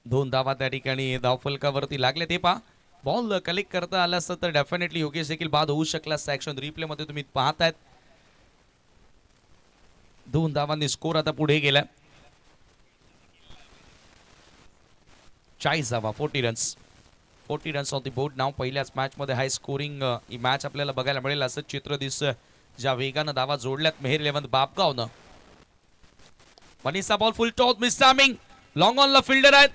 2 धावा त्या ठिकाणी धावफलकावरती लागले. ते पहा बॉल कलेक्ट करता आला असतं तर डेफिनेटली योगेश देखील बाद होऊ शकला असता. ऍक्शन रिप्ले मध्ये तुम्ही पाहतायत 2 धावांनी स्कोर आता पुढे गेला. 40 धावा 40 runs. 40 runs on the board नाव. पहिल्याच मॅच मध्ये हाय स्कोरिंग ही मॅच आपल्याला बघायला मिळेल असं चित्र दिसतं. ज्या वेगानं धावा जोडल्यात मेहर 11 बापगावनं. मनीषचा ball full top miss timing. Long ऑनला फिल्डर आहेत.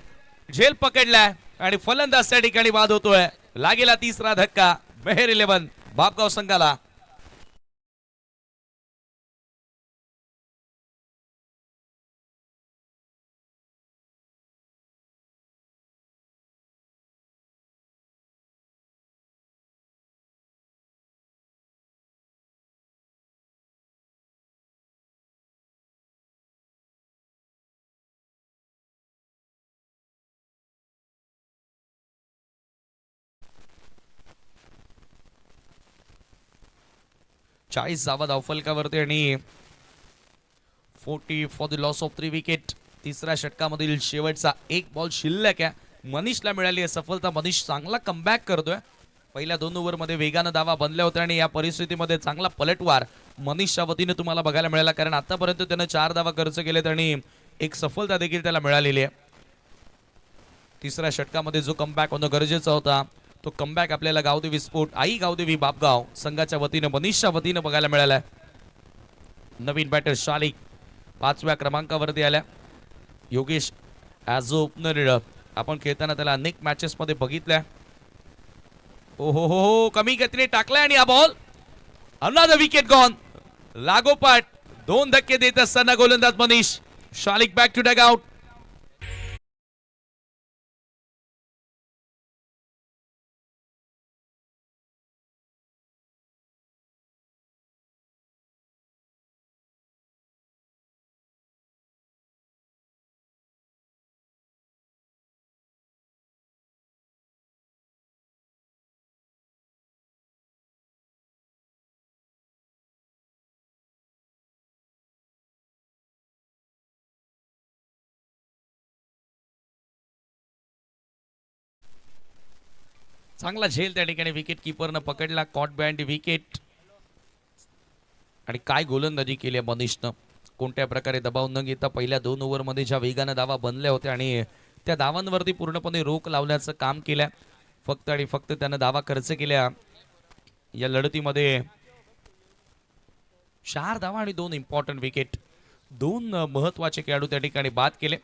झेल पकडलाय आणि फलंदाज त्या ठिकाणी बाद होतोय. लागेला तिसरा धक्का मेहर 11 बापगाव संघाला. चाळीस धावा धावफलकावरती आणि 40 for the loss of 3 wicket. तिसऱ्या षटकामधील शेवटचा एक बॉल शिल्लक आहे. मनीषला मिळाली आहे सफलता. मनीष चांगला कमबॅक करतोय. पहिल्या 2 ओव्हरमध्ये वेगानं धावा बनल्या होत्या आणि या परिस्थितीमध्ये चांगला पलटवार मनीषच्या वतीने तुम्हाला बघायला मिळाला कारण आतापर्यंत त्यानं 4 धावा खर्च केलेत आणि एक सफलता देखील त्याला मिळालेली आहे. तिसऱ्या षटकामध्ये जो कमबॅक होणं गरजेचा होता तो कमबॅक आपल्याला गावदेवी स्पोर्ट आई गावदेवी बापगाव संघाच्या वतीने मनीषच्या वतीने बघायला मिळालाय. नवीन बॅटर शालिक 5व्या क्रमांकावरती आल्या. योगेश ॲज अ ओपनर आपण खेळताना त्याला अनेक मॅचेस मध्ये बघितल्या. हो कमी गतीने टाकलाय आणि हा बॉल अनदर विकेट गॉन. लागोपाठ 2 धक्के देत असताना गोलंदाज मनीष. शालिक बॅक टू डग आउट. चांगला झेल त्या ठिकाणी विकेट किपरनं पकडला. कॉट बँड विकेट आणि काय गोलंदाजी केली मनीषनं. कोणत्या प्रकारे दबाव न घेता पहिल्या 2 ओव्हरमध्ये ज्या वेगाने धावा बनल्या होत्या आणि त्या धावांवरती पूर्णपणे रोख लावण्याचं काम केलं. फक्त आणि फक्त त्यानं धावा खर्च केल्या. या लढतीमध्ये 4 धावा आणि 2 इम्पॉर्टंट विकेट. 2 महत्वाचे खेळाडू त्या ठिकाणी बाद केले.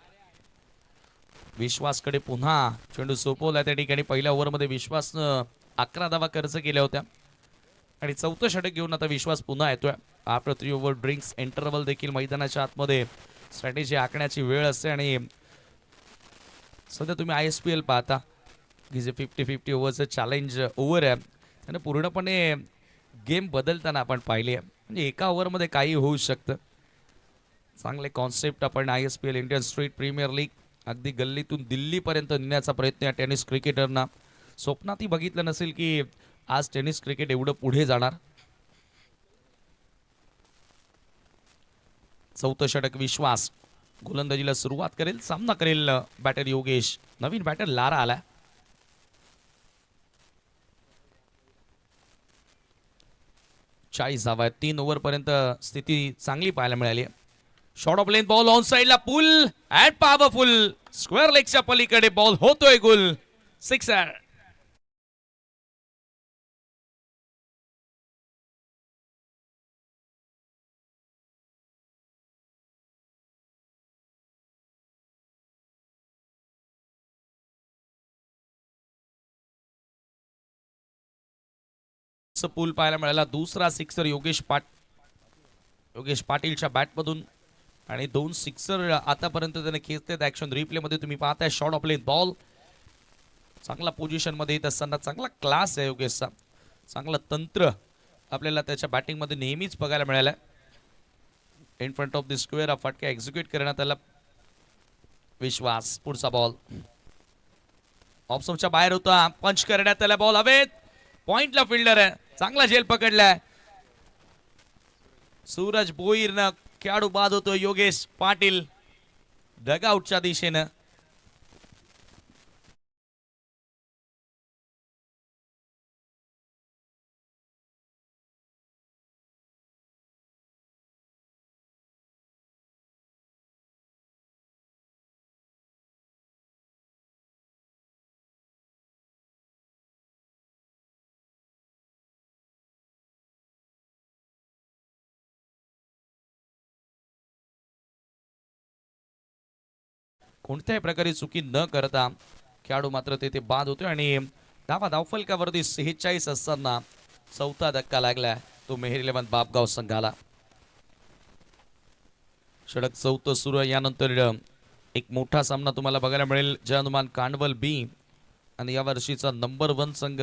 विश्वासकडे पुन्हा चेंडू सोपवला. त्या ठिकाणी पहिल्या ओव्हरमध्ये विश्वासनं 11 धावा खर्च केल्या होत्या आणि 4थं षटक घेऊन आता विश्वास पुन्हा येतोय. आफ्टर 3 ओव्हर ड्रिंक्स इंटरव्हल देखील मैदानाच्या आतमध्ये स्ट्रॅटेजी आखण्याची वेळ असते आणि सध्या तुम्ही ISPL पाहता की जे 50-50 ओव्हरचं चॅलेंज ओव्हर आहे त्यानं पूर्णपणे गेम बदलताना आपण पाहिले. म्हणजे एका ओव्हरमध्ये काही होऊ शकतं. चांगले कॉन्सेप्ट आपण ISPL Indian street premier league अगदी गल्लीतून दिल्लीपर्यंत नेण्याचा प्रयत्न या टेनिस क्रिकेटरना स्वप्नातही बघितलं नसेल की आज टेनिस क्रिकेट एवढं पुढे जाणार. 4थं षटक विश्वास गोलंदाजीला सुरुवात करेल. सामना करेल बॅटर योगेश. नवीन बॅटर लारा आला. चाळीस धावा 3 ओव्हर पर्यंत स्थिती चांगली पाहायला मिळाली. Short of length ball on साइडला पुल अँड पॉवरफुल स्क्वेअर लेगच्या पलीकडे बॉल होतोय गुल. सिक्सर. पूल पाहायला मिळाला. दुसरा सिक्सर योगेश पाटीलच्या बॅटमधून आणि 2 सिक्सर आतापर्यंत त्याने खेचलेत. ऍक्शन रिप्ले मध्ये तुम्ही पाहताय. शॉर्ट ऑफ लेंथ बॉल चांगला पोझिशन मध्ये येत असताना चांगला क्लास आहे योगेशचा. चांगलं तंत्र आपल्याला त्याच्या बॅटिंग मध्ये नेहमीच बघायला मिळालं. In front of the square हा फटका एक्झिक्यूट करण्यात आला. विश्वास पुढचा बॉल ऑप्शनच्या बाहेर होता. पंच करण्यात आला. बॉल हवेत. पॉइंटला फिल्डर आहे. चांगला झेल पकडलाय. सूरज भोईरनं खेळाडू बाद होतो. योगेश पाटील डगआउटच्या दिशेनं. कोणत्याही प्रकारे चुकी न करता खेळाडू मात्र तेथे बाद होतोय आणि धावफलकावरती 46 असताना 4था धक्का लागला. तो मेहर 11 बापगाव संघाला. षटक 4थं सुरू आहे. यानंतर एक मोठा सामना तुम्हाला बघायला मिळेल. जय हनुमान कांडवल बी आणि या वर्षीचा नंबर 1 संघ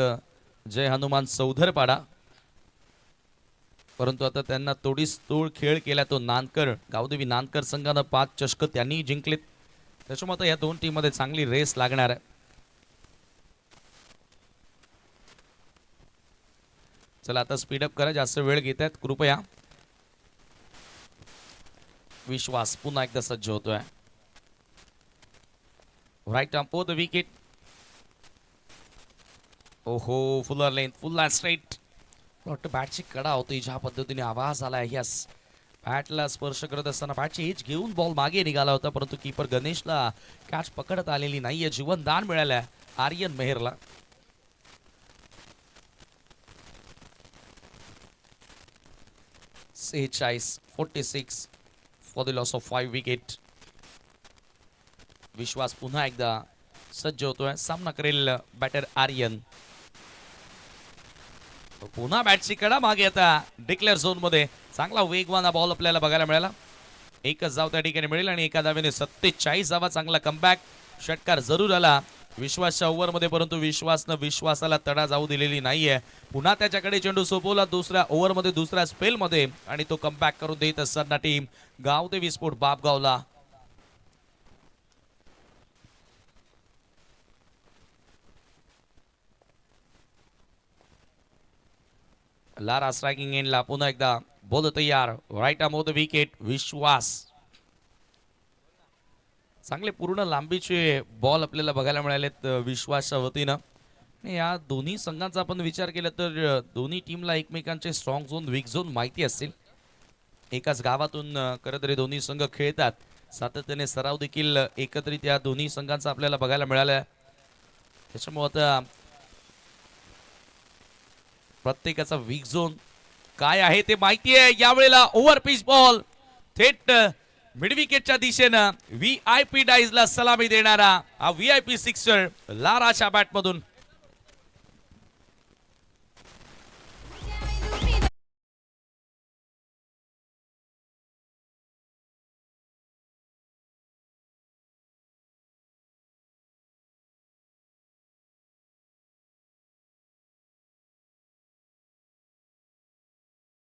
जय हनुमान सौधरपाडा. परंतु आता त्यांना थोडीच तोड खेळ केला तो नानकर गावदेवी नानकर संघानं 5 चषक त्यांनी जिंकलेत. त्याच्यामुळे या 2 टीम मध्ये चांगली रेस लागणार आहे. चला आता स्पीडअप करा. जास्त वेळ घेत आहेत कृपया. विश्वास पुन्हा एकदा सज्ज होतोय. Right arm for the wicket. ओहो फुलर लेंथ फुल स्ट्रेट. वाटतं बॅटची कडा होती. ज्या पद्धतीने आवाज आला ह्या बॅटला स्पर्श करत असताना बॅटची एज घेऊन बॉल मागे निघाला होता. परंतु कीपर गणेशला कॅच पकडत आलेली नाहीये. जीवनदान मिळालंय आर्यन मेहरला. Say 46 for the loss of 5 wicket. Vishwas पुन्हा एकदा सज्ज होतोय. सामना करेल बॅटर आर्यन. पुन्हा बॅटची कडा मागे आता डिक्लेअर झोन मध्ये. चांगला वेगवान बॉल आपल्याला बघायला मिळाला. एकच धाव त्या ठिकाणी मिळेल आणि एका धावेने 47 धावा. चांगला कमबॅक. षटकार जरूर आला विश्वासच्या ओव्हरमध्ये, परंतु विश्वासाला तडा जाऊ दिलेली नाहीये. पुन्हा त्याच्याकडे चेंडू सोपवला दुसऱ्या ओव्हरमध्ये दुसऱ्या स्पेलमध्ये आणि तो कमबॅक करून देत असताना टीम गावदेवी स्पोर्ट बापगावला लारा स्ट्रायकिंग एंडला. पुन्हा एकदा बॉल तयार. Right arm off the wicket. Vishwas चांगले पूर्ण लांबीचे बॉल आपल्याला बघायला मिळालेत विश्वासच्या वतीनं. या दोन्ही संघांचा आपण विचार केला तर दोन्ही टीमला एकमेकांचे स्ट्रॉंग झोन वीक झोन माहिती असतील. एकाच गावातून खरं तरी दोन्ही संघ खेळतात. सातत्याने सराव देखील एकत्रित या दोन्ही संघांचा आपल्याला बघायला मिळाला आहे. त्याच्यामुळे आता प्रत्येकाचा वीक झोन काय आहे ते माहिती आहे. यावेळेला ओव्हर पिच बॉल थेट मिड विकेटच्या दिशेनं VIP डाईजला सलामी देणारा हा VIP सिक्सर लाराच्या बॅटमधून.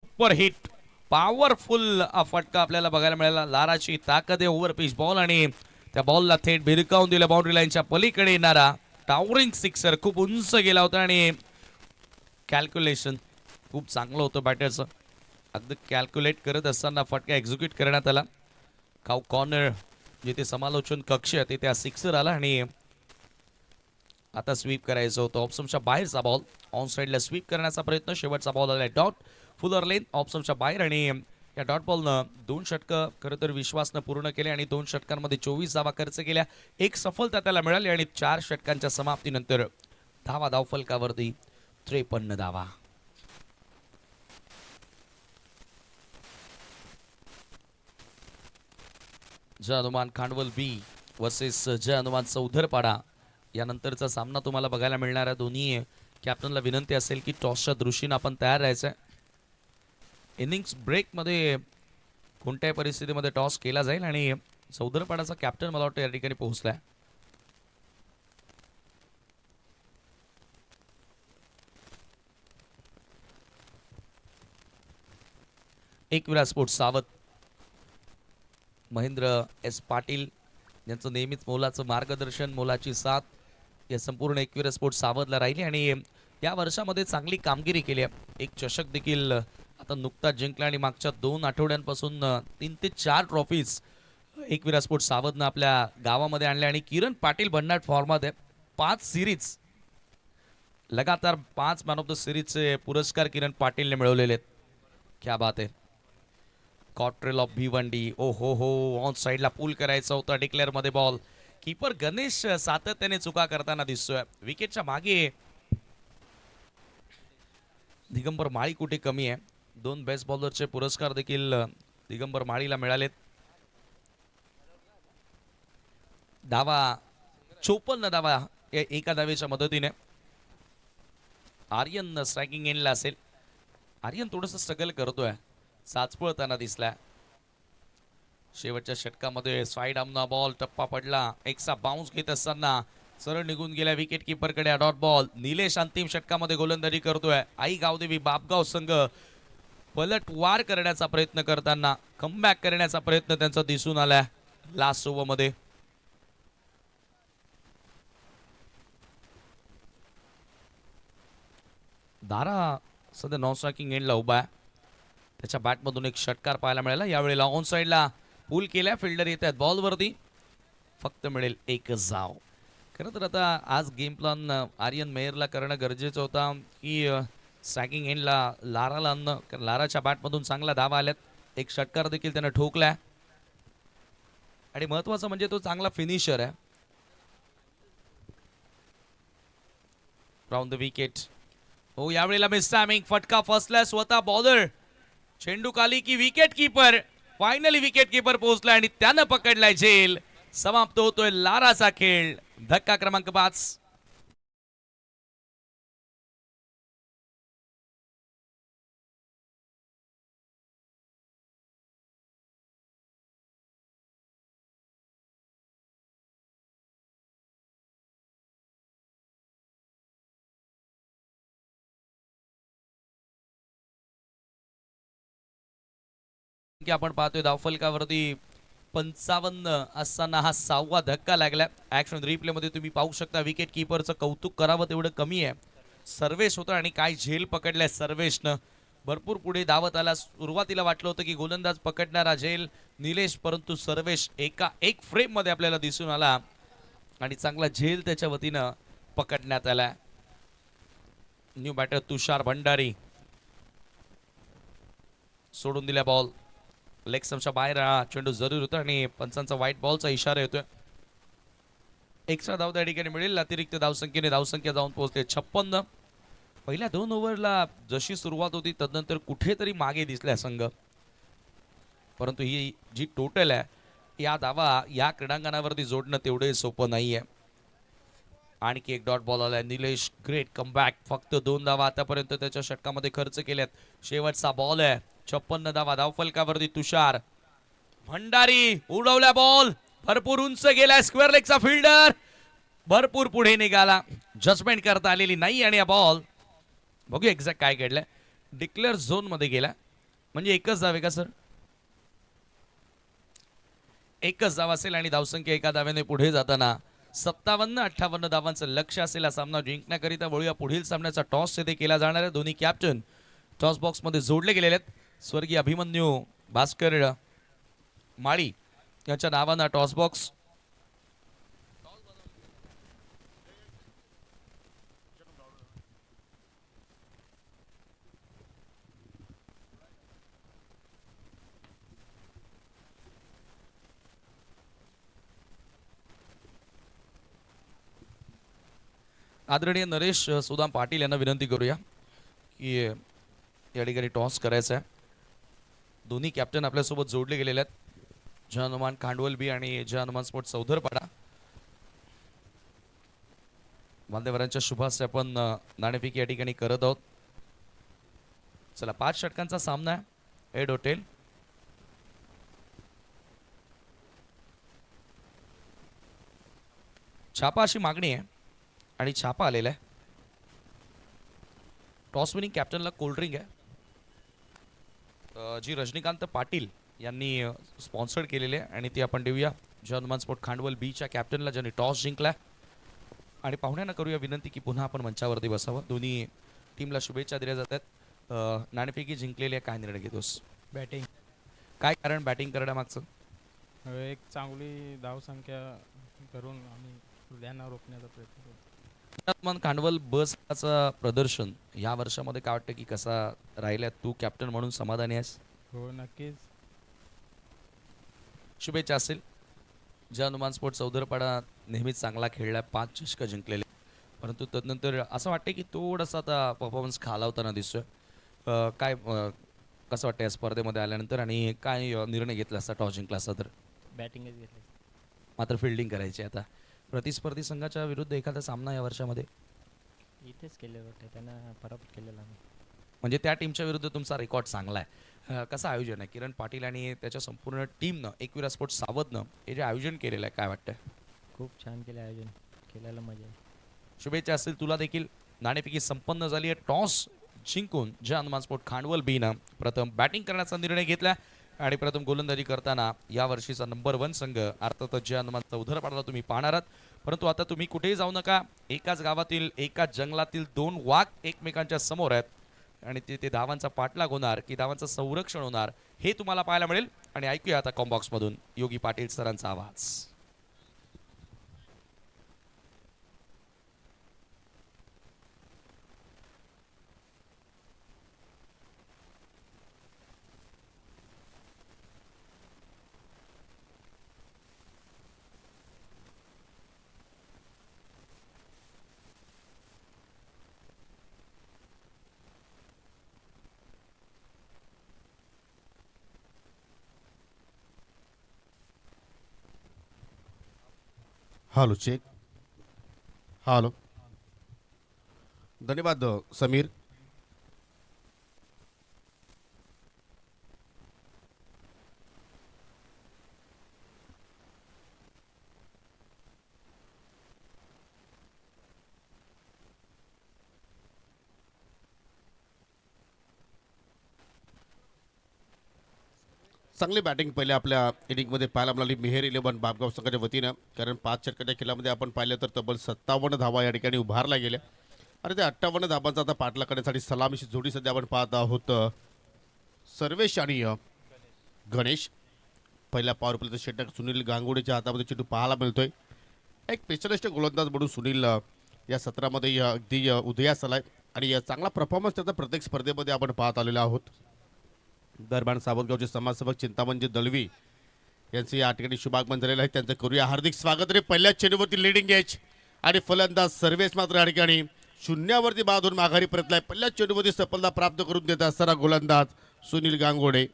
सुपर हिट पॉवरफुल फटका आपल्याला बघायला मिळाला. लाराची ताकद आहे. ओव्हर पिच बॉल आणि त्या बॉलला थेट भिरकावून दिलं बाउंड्री लाईनच्या पलीकडे येणारा टावरिंग सिक्सर. खूप उंच गेला होता आणि कॅल्क्युलेशन खूप चांगलं होतं बॅटरचं. अगदी कॅल्क्युलेट करत असताना फटका एक्झिक्यूट करण्यात आला. काव कॉर्नर जिथे समालोचन कक्ष आहे तिथे सिक्सर आला आणि आता स्वीप करायचं होतं. ऑप्शनच्या बाहेरचा बॉल ऑन साईडला स्वीप करण्याचा प्रयत्न. शेवटचा बॉल आला डॉट फुलर लेन ऑप्शनच्या बाहेर आणि या डॉट बॉलनं 2 षटकं खरं तर विश्वासनं पूर्ण केले आणि 2 षटकांमध्ये 24 धावा खर्च केल्या. एक सफलता त्याला मिळाली आणि 4 षटकांच्या समाप्तीनंतर धावफलकावरती 53 धावा. जय हनुमान खांडवल बी वर्सेस जय हनुमान चौधरपाडा. यानंतरचा सामना तुम्हाला बघायला मिळणार आहे. दोन्ही कॅप्टनला विनंती असेल की टॉसच्या दृष्टीनं आपण तयार राहायचं आहे. इनिंग्स ब्रेकमध्ये कोणत्याही परिस्थितीमध्ये टॉस केला जाईल आणि चौधरपाडाचा कॅप्टन मला वाटतं या ठिकाणी पोहोचलाय. एकविरा स्पोर्ट्स सावध महेंद्र S पाटील यांचं नेहमीच मोलाचं मार्गदर्शन मोलाची साथ या संपूर्ण एकविरा स्पोर्ट्स सावधला राहिली आणि या वर्षामध्ये चांगली कामगिरी केली आहे. एक चषक देखील आता नुकताच जिंकला आणि मागच्या 2 आठवड्यांपासून 3 ते 4 ट्रॉफीज एकविरा स्पोर्ट्स सावधनं आपल्या गावामध्ये आणल्या आणि किरण पाटील भन्नाट फॉर्मात आहे. 5 सिरीज लगातार 5 मॅन ऑफ द सिरीजचे पुरस्कार किरण पाटीलने मिळवलेले आहेत. क्या बात आहे. कॉट्रेल ऑफ भिवंडी ओ हो ऑन साईडला पूल करायचा होता. डिक्लेअर मध्ये बॉल. कीपर गणेश सातत्याने चुका करताना दिसतोय. विकेटच्या मागे दिगंबर माळी कुठे कमी आहे. 2 बेस्ट बॉलरचे पुरस्कार देखील दिगंबर माळीला मिळालेत. धावा 54 धावा एका धावेच्या मदतीने. आर्यन स्ट्रायकिंग एंडला असेल. आर्यन थोडंसं स्ट्रगल करतोय. साचपळताना दिसला. शेवटच्या षटकामध्ये साईड आमना बॉल टप्पा पडला. एकसा बाउन्स घेत असताना सरळ निघून गेल्या विकेट किपरकडे डॉट बॉल. निलेश अंतिम षटकामध्ये गोलंदाजी करतोय. आई गावदेवी बापगाव संघ पलटवार करण्याचा प्रयत्न करताना कमबॅक करण्याचा प्रयत्न त्यांचा दिसून आलाय लास्ट ओव्हरमध्ये. दारा सध्या नॉन स्ट्रायकिंग एंडला उभा आहे. त्याच्या बॅटमधून एक षटकार पाहायला मिळाला. यावेळेला ऑन साईडला पूल केल्या. फिल्डर येत आहेत बॉलवरती. फक्त मिळेल 1 धाव. खरं तर आता आज गेम प्लॅन आर्यन मेयरला करणं गरजेचं होता की स्ट्रायकिंग एंडला लाराला आणणं. कारण लाराच्या बॅटमधून चांगला धावा आल्यात. एक षटकार देखील त्यानं ठोकलाय आणि महत्वाचं म्हणजे तो चांगला फिनिशर आहे. Round the wicket. हो यावेळेला मिस टायमिंग. फटका फसला. स्वतः बॉलर चेंडू खाली की wicket keeper. Finally wicket keeper पोहोचलाय आणि त्यानं पकडलाय झेल. समाप्त होतोय लाराचा खेळ. धक्का क्रमांक 5. की आपण पाहतोय धावफलकावरती 55 असताना हा 6वा धक्का लागला. ऍक्शन रिप्ले मध्ये तुम्ही पाहू शकता. विकेट कीपरचं कौतुक करावं तेवढं कमी आहे. सर्वेश होता आणि काय झेल पकडलाय सर्वेशनं. भरपूर पुढे धावत आला. सुरुवातीला वाटलं होतं की गोलंदाज पकडणारा झेल निलेश, परंतु सर्वेश एक फ्रेम मध्ये आपल्याला दिसून आला आणि चांगला झेल त्याच्या वतीनं पकडण्यात आला. न्यू बॅटर तुषार भंडारी सोडून दिला बॉल. लेग स्टंपच्या बाहेर हा चेंडू जरूर होता आणि पंचांचा व्हाईट बॉलचा इशारा येतोय. एक्स्ट्रा धाव त्या ठिकाणी मिळेल. अतिरिक्त धावसंख्येने धावसंख्या जाऊन पोहोचते 56. पहिल्या 2 ओव्हरला जशी सुरुवात होती तदनंतर कुठेतरी मागे दिसल्या संघ, परंतु ही जी टोटल आहे या धावा या क्रीडांगणावरती जोडणं तेवढे सोपं नाहीये. आणखी एक डॉट बॉल आलाय. Nilesh great comeback. फक्त 2 धावा आतापर्यंत त्याच्या षटकामध्ये खर्च केल्यात. शेवटचा बॉल आहे. 56 धावा. धावफलकावरती तुषार भंडारी उडवल्या बॉल. भरपूर उंच गेलाय. स्क्वेअर लेगचा फिल्डर भरपूर पुढे निघाला. जजमेंट करता आलेली नाही आणि हा बॉल बघूया एक्झॅक्ट काय घडलंय. डिक्लेअर झोन मध्ये गेला म्हणजे एकच धाव आहे का सर? एकच धाव असेल आणि धावसंख्या एका धाव्याने पुढे जाताना 57-58 धावांचं लक्ष असलेला सामना जिंकण्याकरिता वळूया पुढील सामन्याचा टॉस येथे केला जाणार आहे. दोन्ही कॅप्टन टॉस बॉक्स मध्ये जोडले गेलेले आहेत. स्वर्गीय अभिमन्यू भास्कर माळी यांच्या नावानं टॉस बॉक्स आदरणीय नरेश सुदाम पाटील यांना विनंती करूया की या ठिकाणी टॉस करायचा आहे. दोन्ही कॅप्टन आपल्यासोबत जोडले गेलेले आहेत. जय हनुमान खांडवल बी आणि जय हनुमान स्पोर्ट चौधरपाडा. मान्यवरांच्या शुभास आपण नाणेफेकी या ठिकाणी करत आहोत. चला 5 षटकांचा सामना आहे. एड हॉटेल छापा अशी मागणी आहे आणि छापा आलेला आहे. टॉस विनिंग कॅप्टनला कोल्ड्रिंक आहे जी रजनीकांत पाटील यांनी स्पॉन्सर्ड केलेली आहे आणि ती आपण देऊया जय हनुमान स्पोर्ट खांडवल बीच्या कॅप्टनला ज्यांनी टॉस जिंकला. आणि पाहुण्यांना करूया विनंती की पुन्हा आपण मंचावरती बसावं. दोन्ही टीमला शुभेच्छा दिल्या जातात. नाणेफेकी जिंकलेली आहे. काय निर्णय घेतोस? बॅटिंग काय कारण बॅटिंग करण्यामागचं? एक चांगली धावसंख्या करून आम्ही त्यांना रोखण्याचा प्रयत्न करू. मन खांडवल बसचं प्रदर्शन या वर्षामध्ये काय वाटतं की कसा राहिल्या? तू कॅप्टन म्हणून समाधानी आहेस? हो नक्कीच. शुभेच्छा असेल. जय हनुमान स्पोर्ट चौधरपाडा नेहमीच चांगला खेळला. 5 चषकं जिंकलेले, परंतु तदनंतर असं वाटतं की थोडासा आता परफॉर्मन्स खालावताना दिसतोय. काय कसं वाटतं या स्पर्धेमध्ये आल्यानंतर आणि काय निर्णय घेतला असता टॉस जिंकला असता तर? बॅटिंगच घेतली. मात्र फिल्डिंग करायची. आता प्रतिस्पर्धी संघाच्या विरुद्ध एखादा सामना या वर्षामध्ये इथेच केलेलं होतं, त्यांना पराभूत केलेला आम्ही. म्हणजे त्या टीमच्या विरुद्ध तुमचा रेकॉर्ड चांगला आहे. कसं आयोजन आहे किरण पाटील आणि त्याच्या संपूर्ण टीमनं एकविरा स्पोर्ट्स सावधनं हे जे आयोजन केलेलं आहे काय वाटतं? खूप छान केलं आयोजन, केल्याला मजा आहे. शुभेच्छा असतील तुला देखील. नाणेफेकी संपन्न झाली आहे. टॉस जिंकून जय हनुमान स्पोर्ट खांडवल बीनं प्रथम बॅटिंग करण्याचा निर्णय घेतला आणि प्रथम गोलंदाजी करताना या वर्षीचा नंबर 1 संघ अर्थातच जय हनुमान चौधरपाडाला तुम्ही पाहणार आहात. परंतु आता तुम्ही कुठेही जाऊ नका. एकाच गावातील एकाच जंगलातील 2 वाघ एकमेकांच्या समोर आहेत आणि ते धावांचा पाठलाग होणार की धावांचं संरक्षण होणार हे तुम्हाला पाहायला मिळेल. आणि ऐकूया आता कॉम्बॉक्स मधून योगी पाटील सरांचा आवाज. Hello check. हॅलो. धन्यवाद समीर. चांगली बॅटिंग पहिले आपल्या इनिंगमध्ये पाहायला मिळाली मेहर 11 बापगाव संघाच्या वतीनं. कारण 5 षटकाच्या खेळामध्ये आपण पाहिलं तर तब्बल 57 धावा या ठिकाणी उभारल्या गेल्या आणि त्या 58 धाबांचा आता पाठलाग करण्यासाठी सलामीची जोडी सध्या आपण पाहत आहोत. सर्वेश आणि गणेश. पहिल्या पॉवर प्लेचं षटक सुनील गांगुडेच्या हातामध्ये चेंडू पाहायला मिळतोय. एक स्पेशलिस्ट गोलंदाज म्हणून सुनील या सत्रामध्ये अगदी उदयास आलाय आणि चांगला परफॉर्मन्स त्याचा प्रत्येक स्पर्धेमध्ये आपण पाहत आलेलो आहोत. दरम्यान सावरगावचे समाजसेवक चिंतामणजी दळवी यांचं या ठिकाणी शुभागमन झालेलं आहे. त्यांचं करूया हार्दिक स्वागत. रे पहिल्या चेंडूवरती लीडिंग एज आणि फलंदाज सर्वेस मात्र या ठिकाणी शून्यावरती बाद होऊन माघारी परतलाय. पहिल्या चेंडूवरती सफलता प्राप्त करून देत असताना गोलंदाज सुनील गांगोडे.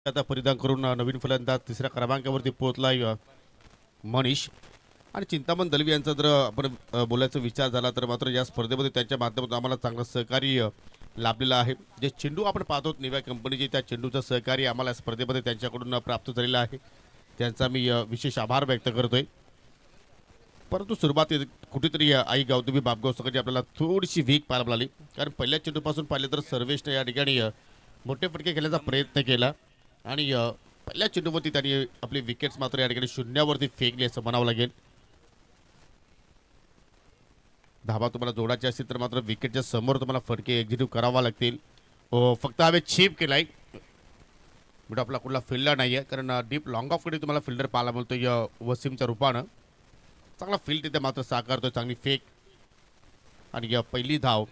आता परिधान करून नवीन फलंदाज तिसऱ्या क्रमांकावरती पोहोचलाय मनीष. आणि चिंतामण दलवी यांचा जर आपण बोलायचा विचार झाला तर मात्र या स्पर्धेमध्ये त्यांच्या माध्यमातून आम्हाला चांगलं सहकार्य लाभलेलं आहे. जे चेंडू आपण पाहतो निव्या कंपनीचे त्या चेंडूचं सहकार्य आम्हाला या स्पर्धेमध्ये त्यांच्याकडून प्राप्त झालेलं आहे. त्यांचा मी विशेष आभार व्यक्त करतोय. परंतु सुरुवातीत कुठेतरी आई गावदेवी बापगाव सकाळची आपल्याला थोडीशी वीक पाहायला मिळाली. कारण पहिल्या चेंडूपासून पाहिले तर सर्वेशने या ठिकाणी मोठे फटके खेळण्याचा प्रयत्न केला आणि पहिल्या चेंडूवरती त्यांनी आपली विकेट्स मात्र या ठिकाणी शून्यावरती फेकली असं म्हणावं लागेल. धाबा तुम्हाला जोडायची असतील तर मात्र विकेटच्या समोर तुम्हाला फटके एक्झिक्यूट करावा लागतील. फक्त हवे चीप केलाय बट आपला कुठला फिल्डर नाही आहे. कारण डीप लॉंग ऑफकडे तुम्हाला फिल्डर पाहायला मिळतो वसीमच्या रूपानं. चांगला फील्ड तिथे मात्र साकारतो. चांगली फेक आणि पहिली धाव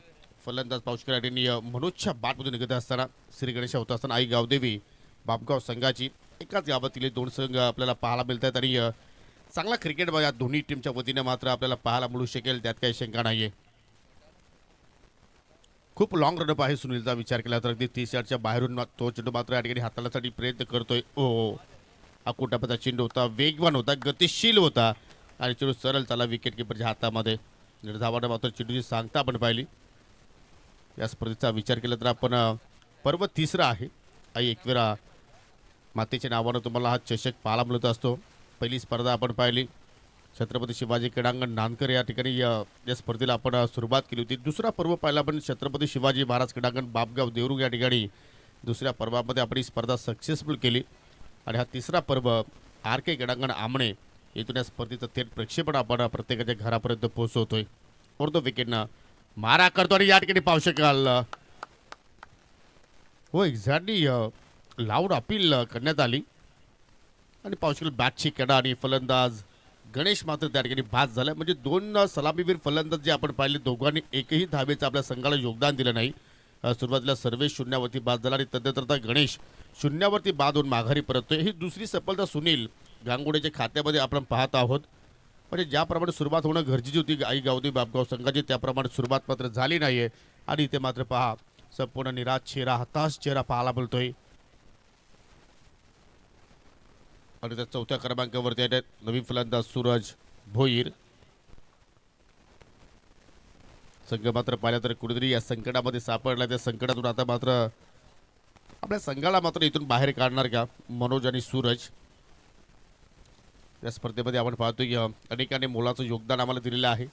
फलंदाज पाऊसकर यांनी मनोजच्या बाटमधून निघत असताना श्री गणेश होत असताना आई गावदेवी बापगाव संघाची एकाच गावातील दोन संघ आपल्याला पाहायला मिळत आहेत. आणि चांगला क्रिकेट या दोन्ही टीमच्या वतीने मात्र आपल्याला पाहायला मिळू शकेल त्यात काही शंका नाहीये. खूप लॉंग रनअप आहे सुनीलचा विचार केला तर अगदी 30 यार्डच्या बाहेरून तो चेंडू मात्र या ठिकाणी हाताळण्यासाठी प्रयत्न करतोय. अकुटापचा चेंडू होता, वेगवान होता, गतिशील होता आणि चेंडू सरळ चाला विकेट किपरच्या हातामध्ये. धावानं मात्र चेंडूची सांगता आपण पाहिली. या स्पर्धेचा विचार केला तर आपण पर्व तिसरा आहे. आई एकविरा मातेच्या नावानं तुम्हाला हा चषक पाहायला मिळत असतो. पहिली स्पर्धा आपण पाहिली छत्रपती शिवाजी क्रीडांगण नांदकर या ठिकाणी या स्पर्धेला आपण सुरुवात केली होती. दुसरा पर्व पाहिला आपण छत्रपती शिवाजी महाराज क्रीडांगण बापगाव देवरुख या ठिकाणी दुसऱ्या पर्वामध्ये आपण ही स्पर्धा सक्सेसफुल केली. आणि हा तिसरा पर्व आर के क्रीडांगण आमणे येथून या स्पर्धेचं थेट प्रक्षेपण आपण प्रत्येकाच्या घरापर्यंत पोहोचवतोय. और तो विकेटनं मारा करतो आणि या ठिकाणी पाहू शकाल एक्झॅक्टली लाऊड अपील करण्यात आली आणि पाहू शकाल बॅटची कडा आणि फलंदाज गणेश मात्र त्या ठिकाणी बाद झाला. म्हणजे दोन सलामीवीर फलंदाज जे आपण पाहिले दोघांनी एकही धावेचं आपल्या संघाला योगदान दिलं नाही. सुरुवातीला सर्वेश शून्यावरती बाद झाला आणि तदनंतर गणेश शून्यावरती बाद होऊन माघारी परततोय. ही दुसरी सफलता सुनील गांगुडेच्या खात्यामध्ये आपण पाहत आहोत. म्हणजे ज्याप्रमाणे सुरुवात होणं गरजेची होती आई गावदेवी बापगाव संघाची त्याप्रमाणे सुरुवात मात्र झाली नाहीये. आणि इथे मात्र पहा संपूर्ण निराश चेहरा, हताश चेहरा पाहायला मिळतोय. आणि त्या चौथ्या क्रमांकावरती आहेत नवीन फलंदाज सूरज भोईर. संघ मात्र पाहिलं तर कुठेतरी या संकटामध्ये सापडला. त्या संकटातून आता मात्र आपल्या संघाला मात्र इथून बाहेर काढणार का मनोज आणि सूरज. या स्पर्धेमध्ये आपण पाहतो की अनेकांनी मोलाचं योगदान आम्हाला दिलेलं आहे.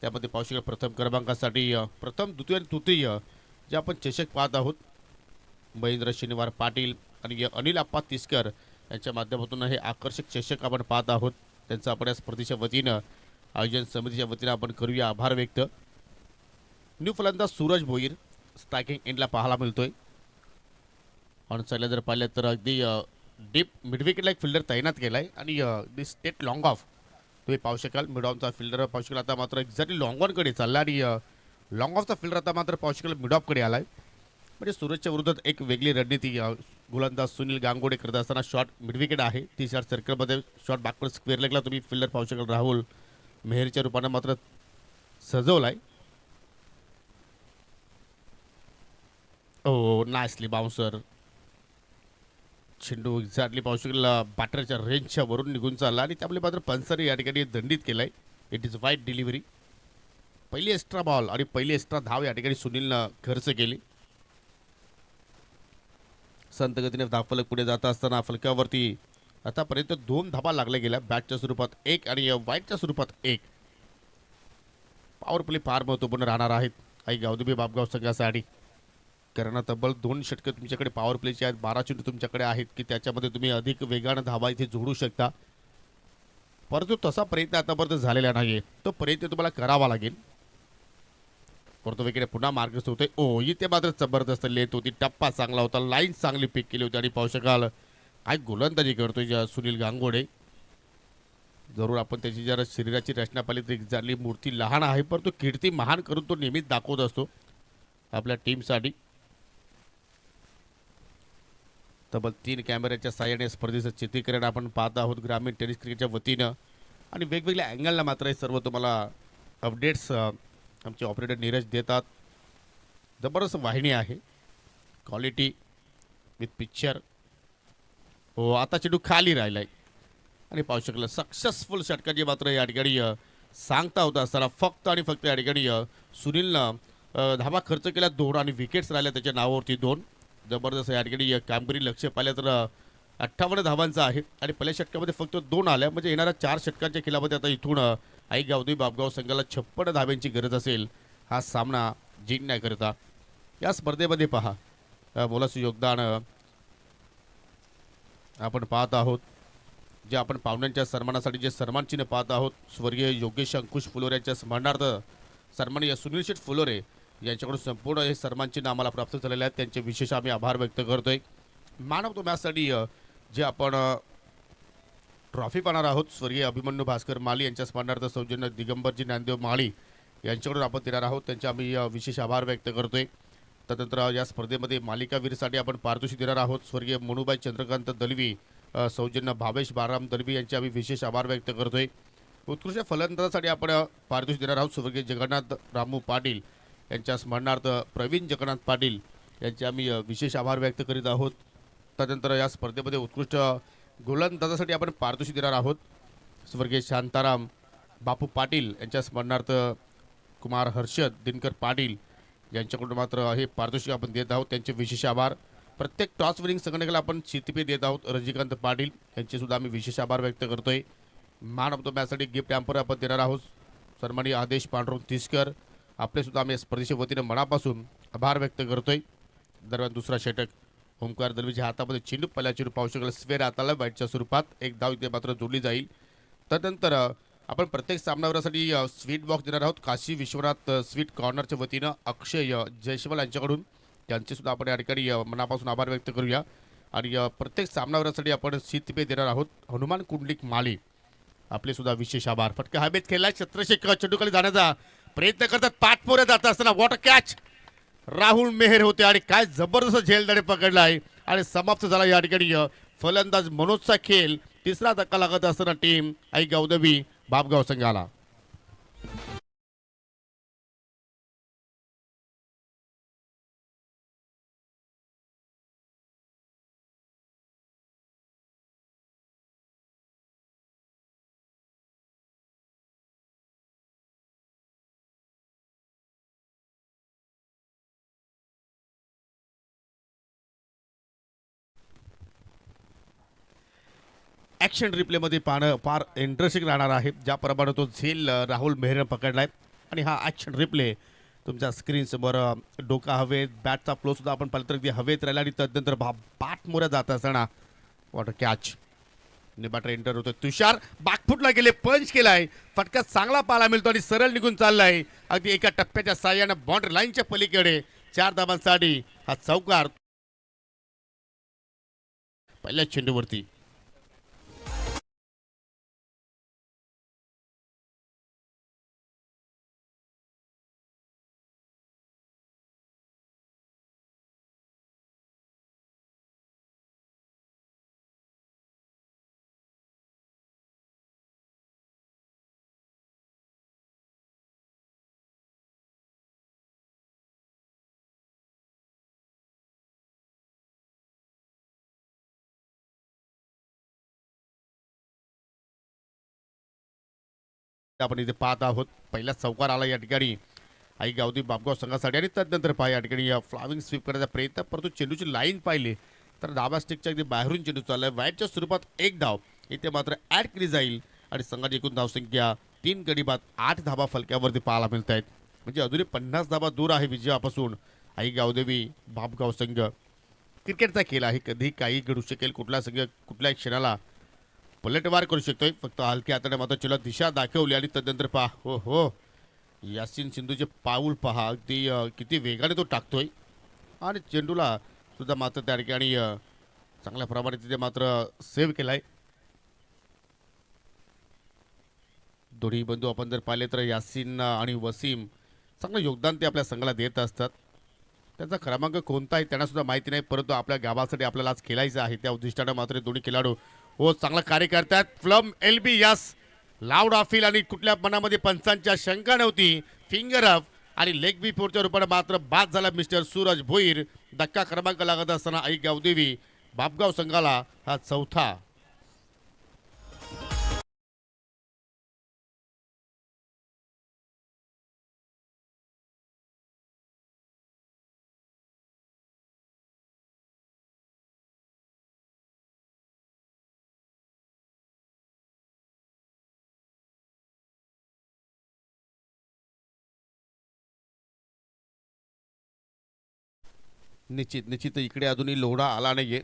त्यामध्ये पाहू शकाल प्रथम क्रमांकासाठी प्रथम द्वितीय आणि तृतीय जे आपण चषक पाहत आहोत महेंद्र शनिवार पाटील आणि अनिल आप्पा तिसकर यांच्या माध्यमातून हे आकर्षक चषक आपण पाहत आहोत. त्यांचं आपण या स्पर्धेच्या वतीनं आयोजन समितीच्या वतीनं आपण करूया आभार व्यक्त. न्यू फलंदाज सूरज भोईर स्ट्रायकिंग एंडला पाहायला मिळतोय. ऑन साईडला जर पाहिलं तर अगदी डीप मिडविकेटला एक फिल्डर तैनात केला आहे आणि दी स्टेट लॉंग ऑफ तुम्ही पाहू शकाल. मिड ऑनचा फिल्डर पाहू शकाल आता मात्र एक्झॅक्टली लॉंग ऑनकडे चालला आणि लॉंग ऑफचा फिल्डर आता मात्र पाहू शकाल मिड ऑफकडे आला आहे. म्हणजे सूरजच्या विरोधात एक वेगळी रणनीती गोलंदाज सुनील गांगोडे करत असताना शॉट मिडविकेट आहे 30 यार्ड सर्कलमध्ये. शॉट बॅकवर्ड स्क्वेअर लेगला तुम्ही फिल्डर पाहू शकाल राहुल मेहरच्या रूपानं मात्र सजवलाय. नाईसली बाउन्सर चेंडू एक्झॅक्टली पाहू शकाल बॅटरच्या रेंजच्या वरून निघून चालला आणि त्यामुळे मात्र पंचर या ठिकाणी दंडित केलाय. इट इज वाईट डिलिव्हरी. पहिली एक्स्ट्रा बॉल आणि पहिली एक्स्ट्रा धाव या ठिकाणी सुनीलनं खर्च केली. संत गतीने धावफलक पुढे जात असताना फलकावरती आतापर्यंत 2 धाबा लागल्या गेल्या. बॅटच्या स्वरूपात 1 आणि वाईटच्या स्वरूपात 1. पॉवर प्ले फार महत्त्वपूर्ण राहणार आहेत आई गावदेवी बापगाव संघासाठी. कारण तब्बल 2 षटकं तुमच्याकडे पॉवर प्लेची आहेत, 12 चेंडू तुमच्याकडे आहेत की त्याच्यामध्ये तुम्ही अधिक वेगानं धावा इथे जोडू शकता. परंतु तसा प्रयत्न आतापर्यंत झालेला नाहीये. तो प्रयत्न तुम्हाला करावा लागेल. परंतु पुन्हा मार्गस्थ होते. ओ इथे मात्र जबरदस्त लेत होती, टप्पा चांगला होता, लाईन चांगली पिक केली होती आणि पाहू शकाल काय गोलंदाजी करतोय सुनील गांगोडे. जरूर आपण त्याची जरा शरीराची रचना पाहिली तर एक्झॅक्टली मूर्ती लहान आहे, परंतु कीर्ती महान करून तो नेहमीच दाखवत असतो आपल्या टीमसाठी. तब्बल 3 कॅमेऱ्याच्या साहाय्याने स्पर्धेचं चित्रीकरण आपण पाहत आहोत ग्रामीण टेनिस क्रिकेटच्या वतीनं. आणि वेगवेगळ्या अँगलला मात्र हे सर्व तुम्हाला अपडेट्स आमचे ऑपरेटर नीरज देतात. जबरदस्त वाहिनी आहे, क्वालिटी विथ पिक्चर. हो आता चेंडू खाली राहिलाय आणि पाहू शकलं सक्सेसफुल षटकाची मात्र या ठिकाणी सांगता होता असताना फक्त आणि फक्त या ठिकाणी सुनीलनं धावा खर्च केला 2 आणि विकेट्स राहिल्या त्याच्या नावावरती 2. जबरदस्त या ठिकाणी कामगिरी लक्ष पाहिलं तर 58 धावांचा आहे आणि पहिल्या षटकामध्ये फक्त 2 आल्या. म्हणजे येणाऱ्या 4 षटकांच्या खेळामध्ये आता इथून आई गावदेवी बापगाव संघाला 56 धाव्यांची गरज असेल हा सामना जिंकण्याकरिता. या स्पर्धेमध्ये पहा मोलाचं योगदान आपण पाहत आहोत. जे आपण पाहुण्यांच्या सन्मानासाठी जे सन्मान चिन्ह पाहत आहोत, स्वर्गीय योगेश अंकुश फुलोरे यांच्या स्मरणार्थ सन्माननीय सुनील शेठ फुलोरे यांच्याकडून संपूर्ण हे सन्मान चिन्ह आम्हाला प्राप्त झालेले आहेत. त्यांचे विशेष आम्ही आभार व्यक्त करतोय. मॅन ऑफ द मॅचसाठी जे आपण ट्रॉफी पाहणार आहोत, स्वर्गीय अभिमन्यू भास्कर माळी यांच्या स्मरणार्थ सौजन्य दिगंबरजी ज्ञानदेव माळी यांच्याकडून आपण देणार आहोत. त्यांचे आम्ही विशेष आभार व्यक्त करतोय. त्यानंतर या स्पर्धेमध्ये मालिकावीरसाठी आपण पारितोषिक देणार आहोत. स्वर्गीय मनुबाई चंद्रकांत दलवी सौजन्य भावेश बाराम दलवी यांचे आम्ही विशेष आभार व्यक्त करतोय. उत्कृष्ट फलंदाजासाठी आपण पारितोषिक देणार आहोत. स्वर्गीय जगन्नाथ रामू पाटील यांच्या स्मरणार्थ प्रवीण जगन्नाथ पाटील यांचे आम्ही विशेष आभार व्यक्त करीत आहोत. त्यानंतर या स्पर्धेमध्ये उत्कृष्ट गोलंदाजासाठी आपण पारितोषिक देणार आहोत. स्वर्गीय शांताराम बापू पाटील यांच्या स्मरणार्थ कुमार हर्षद दिनकर पाटील यांच्याकडून मात्र हे पारितोषिक आपण देत आहोत. त्यांचे विशेष आभार. प्रत्येक टॉस विनिंग संघटनेला आपण शितपे देत आहोत. रजनीकांत पाटील यांचे सुद्धा आम्ही विशेष आभार व्यक्त करतोय. मॅन ऑफ द मॅचसाठी गिफ्ट हॅम्पर आपण देणार आहोत. सन्माननीय आदेश पांडुरंग तिसकर आपले सुद्धा आम्ही स्पर्धेच्या वतीने मनापासून आभार व्यक्त करतोय. दरम्यान दुसरा षटक ओमकार दलवीच्या हातामध्ये चेंडू पहिला चेंडू पाहू शकाल स्वेर हाताला बॅटच्या स्वरूपात एक धाव इथे मात्र जोडली जाईल. त्यानंतर आपण प्रत्येक सामनावरासाठी स्वीट बॉक्स देणार आहोत. काशी विश्वनाथ स्वीट कॉर्नरच्या वतीनं अक्षय जयस्वाल यांच्याकडून त्यांचे सुद्धा आपण या ठिकाणी मनापासून आभार व्यक्त करूया. आणि प्रत्येक सामनावरासाठी आपण शीतपे देणार आहोत. हनुमान कुंडलिक माली आपले सुद्धा विशेष आभार. फटका हवेत खेळला छत्रशेखर चेंडूखाली जाण्याचा प्रयत्न करतात, पाठपोऱ्या जात असताना वॉटर कॅच राहुल मेहर होते आणि काय जबरदस्त झेलदाने पकडला आहे आणि समाप्त झाला या ठिकाणी फलंदाज मनोजचा खेळ. तिसरा धक्का लागत असताना टीम आई गावदेवी बापगाव संघाला. ॲक्शन रिप्लेमध्ये पाहणं फार इंटरेस्टिंग राहणार आहे. ज्याप्रमाणे तो झेल राहुल मेहरनं पकडला आहे आणि हा ॲक्शन रिप्ले तुमच्या स्क्रीनसमोर डोका हवेत, बॅटचा फ्लोसुद्धा आपण पाहिलं तर अगदी हवेत राहिला आणि त्यानंतर बाट मोऱ्या जात असताना वॉटर कॅच बॅटर एंटर होतो. तुषार बाकफुटला गेले, पंच केलाय, फटका चांगला पाहायला मिळतो आणि सरळ निघून चाललाय अगदी एका टप्प्याच्या साह्यानं बाउंड्री लाईनच्या पलीकडे 4 धावांसाठी हा चौकार पहिल्या चेंडूवरती. आपण इथे पाहत आहोत पहिला चौकार आला या ठिकाणी आई गावदेवी बापगाव संघासाठी आणि त्यानंतर पहा या ठिकाणी फ्लाविंग स्वीप करण्याचा प्रयत्न, परंतु चेंडूची लाईन पाहिली तर डाव्या स्टिकच्या अगदी बाहेरून चेंडू चाललाय. वाईटच्या स्वरूपात एक धाव इथे मात्र ॲड केली जाईल आणि संघाची एकूण धावसंख्या 3 गडी बाद 8 धावा फलक्यावरती पाहायला मिळत आहेत. म्हणजे अजूनही 50 धावा दूर आहे विजयापासून आई गावदेवी बापगाव संघ. क्रिकेटचा खेळ आहे, कधी काही घडू शकेल. कुठला संघ कुठल्याही क्षणाला पलटवार करू शकतोय. फक्त हलक्या हाताने मात्र चला दिशा दाखवली आणि तदनंतर पहा, हो हो यासिन सिंधूचे पाऊल पहा, अगदी किती वेगाने तो टाकतोय आणि चेंडूला सुद्धा मात्र त्या ठिकाणी चांगल्या प्रमाणे तिथे मात्र सेव्ह केलाय. दोन्ही बंधू आपण जर पाहिले तर यासिन आणि वसीम चांगलं योगदान ते आपल्या संघाला देत असतात. त्यांचा क्रमांक कोणता आहे त्यांना सुद्धा माहिती नाही, परंतु आपल्या गावासाठी आपल्याला आज खेळायचं आहे त्या उद्दिष्टानं मात्र दोन्ही खेळाडू हो चांगला कार्य करतात. फ्लम LB यस लाऊड ऑफिल आणि कुठल्या मनामध्ये पंचांच्या शंका नव्हती. फिंगर अप आणि लेग बी फोरच्या रूपाने मात्र बाद झाला मिस्टर सूरज भोईर. धक्का क्रमांक लागत असताना आई गावदेवी बापगाव संघाला हा चौथा. निश्चित इकडे अजूनही लोढा आला नाहीये,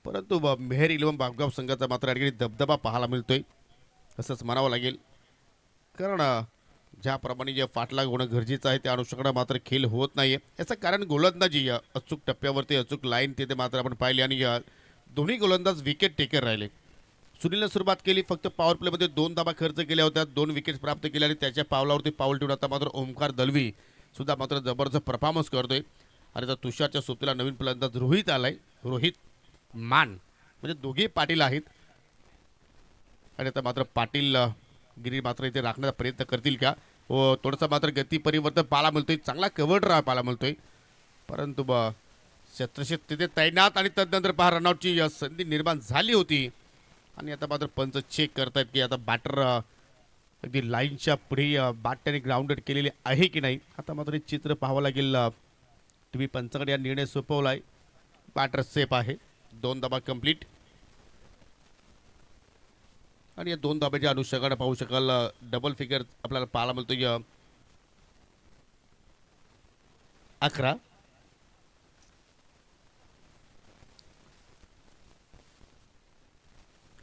परंतु मेहर इलेव्हन बापगाव संघाचा मात्र या ठिकाणी दबदबा पाहायला मिळतोय असंच म्हणावं लागेल. कारण ज्याप्रमाणे जे फाटलाग होणं गरजेचं आहे त्या अनुषंगाने मात्र खेळ होत नाहीये. याचं कारण गोलंदाजी अचूक टप्प्यावरती अचूक लाईन तिथे मात्र आपण पाहिली आणि दोन्ही गोलंदाज विकेट टेकर राहिले. सुनीलने सुरुवात केली, फक्त पॉवर प्लेमध्ये 2 धाबा खर्च केल्या होत्या, 2 विकेट्स प्राप्त केल्या आणि त्याच्या पावलावरती पाऊल ठेवून आता मात्र ओमकार दलवी सुद्धा मात्र जबरदस्त परफॉर्मन्स करतोय. आणि आता तुषारच्या सोबतीला नवीन फलंदाज रोहित आलाय, रोहित मान म्हणजे दोघे पाटील आहेत. आणि आता मात्र पाटील गिरी मात्र इथे राखण्याचा प्रयत्न करतील का. व थोडंसं मात्र गती परिवर्तन पाहायला मिळतोय, चांगला कव्हर ड्राईव्ह पाहायला मिळतोय, परंतु शत्रक्षेत तिथे तैनात आणि तदनंतर पहा रनआउटची संधी निर्माण झाली होती. आणि आता मात्र पंच चेक करतायत की आता बॅटर अगदी लाईनच्या पुढे बॅट त्याने ग्राउंडेड केलेली आहे की नाही. आता मात्र हे चित्र पाहावं लागेल. तुम्ही पंचाकडे या निर्णय सोपवलाय, बॅटर सेफ आहे, 2 धाबा कंप्लीट. आणि या 2 धाब्याच्या अनुषंगाने पाहू शकाल डबल फिगर आपल्याला पाहायला मिळतोय 11.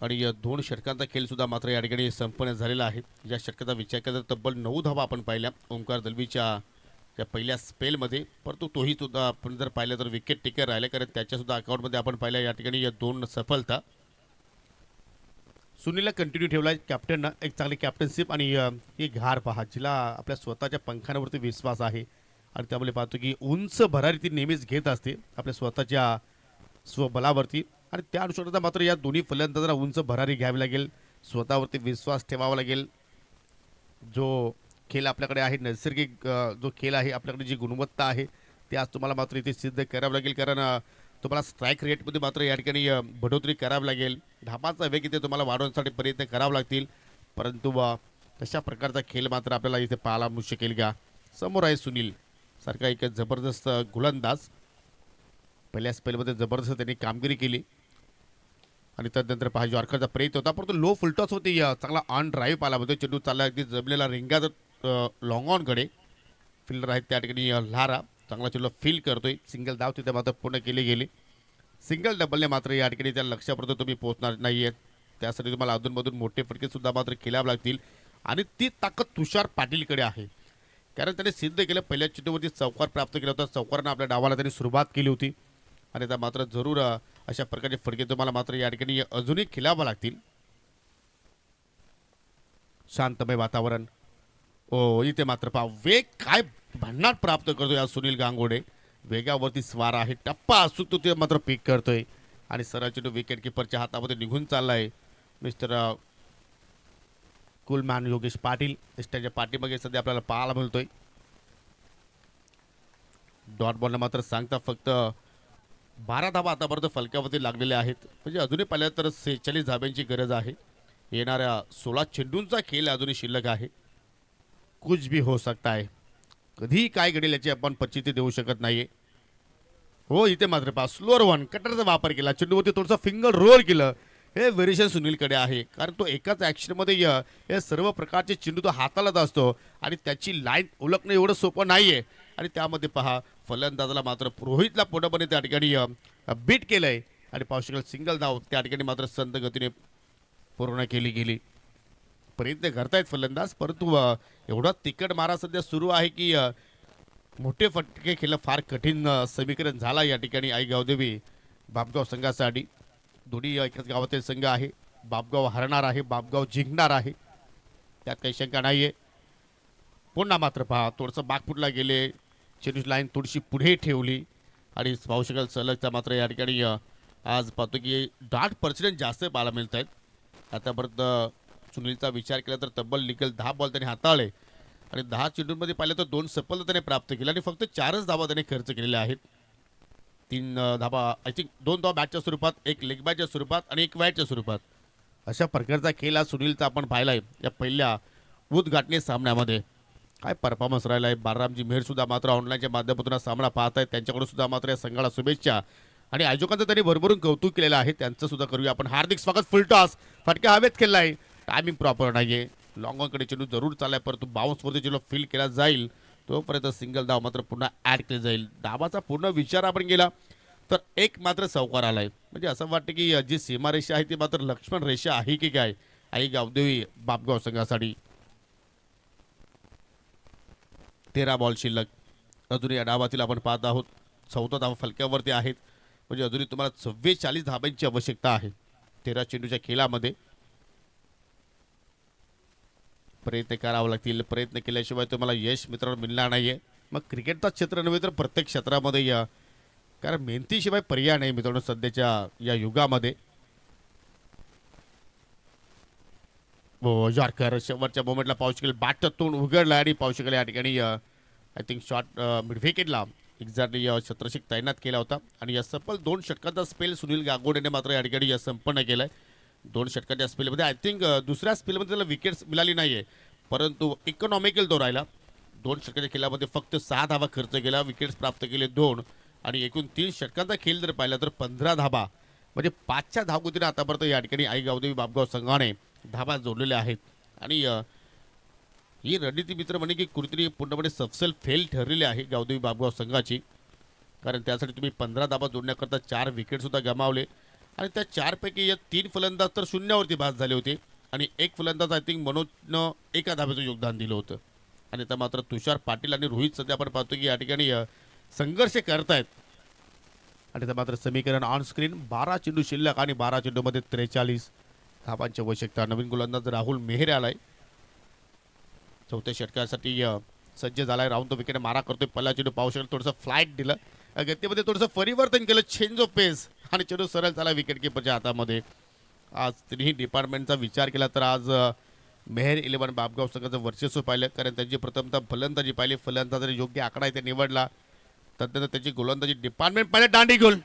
आणि 2 षटकांचा खेळ सुद्धा मात्र या ठिकाणी संपन्न झालेला आहे. या षटकाचा विचार केला तर तब्बल 9 धावा आपण पाहिल्या ओंकार दलवीच्या त्या पहिल्या स्पेलमध्ये, परंतु तोही सुद्धा आपण जर पाहिलं तर विकेट टेकर राहिले, कारण त्याच्यासुद्धा अकाउंटमध्ये आपण पाहिल्या या ठिकाणी या 2 सफलता. सुनीलला कंटिन्यू ठेवला आहे कॅप्टननं, एक चांगली कॅप्टनशिप. आणि ही घार पहा, जिला आपल्या स्वतःच्या पंखांवरती विश्वास आहे आणि त्यामुळे पाहतो की उंच भरारी ती नेहमीच घेत असते आपल्या स्वतःच्या स्वबलावरती. आणि त्या अनुषंगाने मात्र या दोन्ही फलंदाजांना उंच भरारी घ्यावी लागेल, स्वतःवरती विश्वास ठेवावा लागेल. जो खेळ आपल्याकडे आहे, नैसर्गिक जो खेळ आहे, आपल्याकडे जी गुणवत्ता आहे ते आज तुम्हाला मात्र इथे सिद्ध करावं लागेल. कारण तुम्हाला स्ट्राईक रेटमध्ये मात्र या ठिकाणी बढोतरी करावी लागेल, धापाचा वेग इथे तुम्हाला वाढवण्यासाठी प्रयत्न करावे लागतील. परंतु तशा प्रकारचा खेळ मात्र आपल्याला इथे पाहायला मिळू शकेल का. समोर आहे सुनील सारखा एक जबरदस्त गोलंदाज, पहिल्या स्पेलमध्ये जबरदस्त त्यांनी कामगिरी केली. आणि त्यानंतर पहा यॉर्करचा प्रयत्न होता, परंतु लो फुलटॉस होती, चांगला ऑन ड्राईव्ह पाहायला मिळतो. चेंडू चालला अगदी जमलेला रिंगाचा लॉंग ऑनकडे. फिल्डर आहेत त्या ठिकाणी लारा, चांगला चेंडू फील करतोय. सिंगल धाव तिथे मात्र पूर्ण केली गेली. सिंगल डबलने मात्र या ठिकाणी त्या लक्ष्यापर्यंत तुम्ही पोहोचणार नाही आहेत, त्यासाठी तुम्हाला अधूनमधून मोठे फटके सुद्धा मात्र खेळावे लागतील. आणि ती ताकद तुषार पाटीलकडे आहे, कारण त्याने सिद्ध केलं, पहिल्या चेंडूवरती चौकार प्राप्त केला होता, चौकारानं आपल्या डावाला त्यांनी सुरुवात केली होती. आणि आता मात्र जरूर अशा प्रकारचे फटके तुम्हाला मात्र या ठिकाणी अजूनही खेळावं लागतील. शांतमय वातावरण. ओ इथे मात्र पहा वेग काय भन्नाट प्राप्त करतोय आज सुनील गांगोडे, वेगावरती स्वार आहे, टप्पा असू तो ते मात्र पिक करतोय. आणि सरळ चेंडू विकेट किपरच्या हातामध्ये निघून चाललाय मिस्टर कुलमॅन योगेश पाटील. त्याच्या पाठीमागे सध्या आपल्याला पाहायला मिळतोय. डॉट बॉलला मात्र सांगता फक्त 12 धावा आतापर्यंत फलकावरती लागलेल्या आहेत, म्हणजे अजूनही पाहिलं तर 46 धाब्यांची गरज आहे. येणाऱ्या 16 चेंडूंचा खेळ अजूनही शिल्लक आहे. कुछ भी हो सकता है, कधी काय घडेल याची आपण पचिती देऊ शकत नाहीये. हो इथे मात्र पहा स्लोअर वन कटरचा वापर केला, चेंडूवरती थोडंसं फिंगर रोल केलं, हे व्हेरिएशन सुनीलकडे आहे, कारण तो एकाच ॲक्शनमध्ये हे सर्व प्रकारचे चेंडू तो हाताळत असतो आणि त्याची लाईन ओळखणं एवढं सोपं नाही आहे. आणि त्यामध्ये पहा फलंदाजाला मात्र रोहितला पूर्णपणे त्या ठिकाणी बीट केलं आहे आणि पाहू शकाल सिंगल धाव त्या ठिकाणी मात्र संत गतीने पूर्ण केली गेली. प्रयत्न करतायत फलंदाज, परंतु एवढा तिकट मारा सध्या सुरू आहे की मोठे फटके खेळणं फार कठीण समीकरण झाला या ठिकाणी आई गावदेवी बापगाव संघासाठी. दोन्ही एकाच गावातील संघ आहे. बापगाव हरणार आहे, बापगाव जिंकणार आहे, त्यात काही शंका नाही आहे. पुन्हा मात्र पहा थोडंसं बागफुटला गेले, चेंडूची लाईन थोडीशी पुढे ठेवली आणि पाहू शकाल सलगचा मात्र या ठिकाणी आज पाहतो की डाट पर्सेंटेज जास्त पाहायला मिळत आहेत. आतापर्यंत सुनीलचा विचार केला तर तब्बल निकल 10 बॉल त्याने हाताळले आणि 10 चेंडूंमध्ये पाहिलं तर 2 सफलता त्याने प्राप्त केल्या आणि फक्त 4च धावा त्याने खर्च केलेल्या आहेत. 3 धावा आय थिंक 2 धावा बॅटच्या स्वरूपात, 1 लेग बॅटच्या स्वरूपात आणि 1 वाईटच्या स्वरूपात. अशा प्रकारचा खेळ आज सुनीलचा आपण पाहिला आहे या पहिल्या उद्घाटनी सामन्यामध्ये. काय परफॉर्मन्स राहिला आहे. बालरामजी मेहर सुद्धा मात्र ऑनलाईनच्या माध्यमातून सामना पाहत आहेत, त्यांच्याकडून सुद्धा मात्र या संघाला शुभेच्छा आणि आयोजकांचं त्यांनी भरभरून कौतुक केलेलं आहे, त्यांचं सुद्धा करूया आपण. हार्दिक स्वागत. फुल टॉस फटक्या हवेत खेळला आहे, टायमिंग प्रॉपर नाही आहे. लॉंग ऑनकडे चेंडू जरूर चाललाय, परंतु बाउन्सवरती चेंडू फील केला जाईल तोपर्यंत सिंगल धाव मात्र पुन्हा ॲड केली जाईल. धावाचा पूर्ण विचार आपण केला तर एक मात्र चौकार आलाय. म्हणजे असं वाटतं की जी सीमारेषा आहे ती मात्र लक्ष्मण रेषा आहे की काय आई गावदेवी बापगाव संघासाठी. 13 बॉल शिल्लक अजूनही या डावातील आपण पाहत आहोत. 14 धावा फलक्यावरती आहेत, म्हणजे अजूनही तुम्हाला 44 धाब्यांची आवश्यकता आहे 13 चेंडूच्या खेळामध्ये. प्रयत्न करावे लागतील, प्रयत्न केल्याशिवाय तुम्हाला यश मित्रांनो मिळणार नाहीये. मग क्रिकेटचा क्षेत्र नव्हे तर प्रत्येक क्षेत्रामध्ये या, कारण मेहनतीशिवाय पर्याय नाही मित्रांनो सध्याच्या या युगामध्ये. यॉर्कर शेवटच्या मोमेंटला पाहू शकेल बॅटचं तोंड उघडलं आणि पाहू शकेल या ठिकाणी आय थिंक शॉट मिड विकेटला एक्झॅक्टली शतरक्षक तैनात केला होता आणि या सफल 2 षटकांचा स्पेल सुनील गागोडेने मात्र या ठिकाणी संपन्न केलाय. 2 षटकांच्या स्पेलमध्ये आय थिंक दुसऱ्या स्पेलमध्ये त्याला विकेट्स मिळाली नाहीये, परंतु इकॉनॉमिकल तो राहिला. 2 षटकांच्या खेळामध्ये फक्त 6 धावा खर्च केला, विकेट्स प्राप्त केले 2 आणि एकूण 3 षटकांचा खेळ जर पाहिला तर 15 धावा, म्हणजे 5च्या धावगतीने आतापर्यंत या ठिकाणी आई गावदेवी बापगाव संघाने धावा जोडलेल्या आहेत. आणि ही रणनीती मित्र म्हणे की कुठेतरी पूर्णपणे सफसेल फेल ठरलेली आहे गावदेवी बापगाव संघाची, कारण त्यासाठी तुम्ही 15 धावा जोडण्याकरता 4 विकेटसुद्धा गमावले आणि त्या 4 पैकी या 3 फलंदाज तर शून्यावरती बाद झाले होते आणि 1 फलंदाज आय थिंक मनोजनं 1 धाब्याचं योगदान दिलं होतं. आणि आता मात्र तुषार पाटील आणि रोहित सध्या आपण पाहतो की या ठिकाणी संघर्ष करतायत. आणि आता मात्र समीकरण ऑन स्क्रीन 12 चेंडू शिल्लक आणि 12 चेंडूमध्ये 43 धावांची आवश्यकता. नवीन गोलंदाज राहुल मेहर आलाय, 4थ्या षटकासाठी सज्ज झालाय. राऊंड तो विकेट मारा करतोय, पहिला चेंडू पाहू शकेल थोडंसं फ्लाईट दिलं, गतीमध्ये थोडंसं परिवर्तन केलं, चेंज ऑफ पेस आणि चेंडू सरळ झाला विकेट किपरच्या हातामध्ये. आज तिन्ही डिपार्टमेंटचा विचार केला तर आज मेहर 11 बापगाव संघाचं वर्चस्व पाहिलं, कारण त्यांची प्रथमतः फलंदाजी पाहिली, फलंदाजाने योग्य आकडा इथे निवडला. तदनंतर त्याची गोलंदाजी डिपार्टमेंट पाहिलं, दांडी गोल,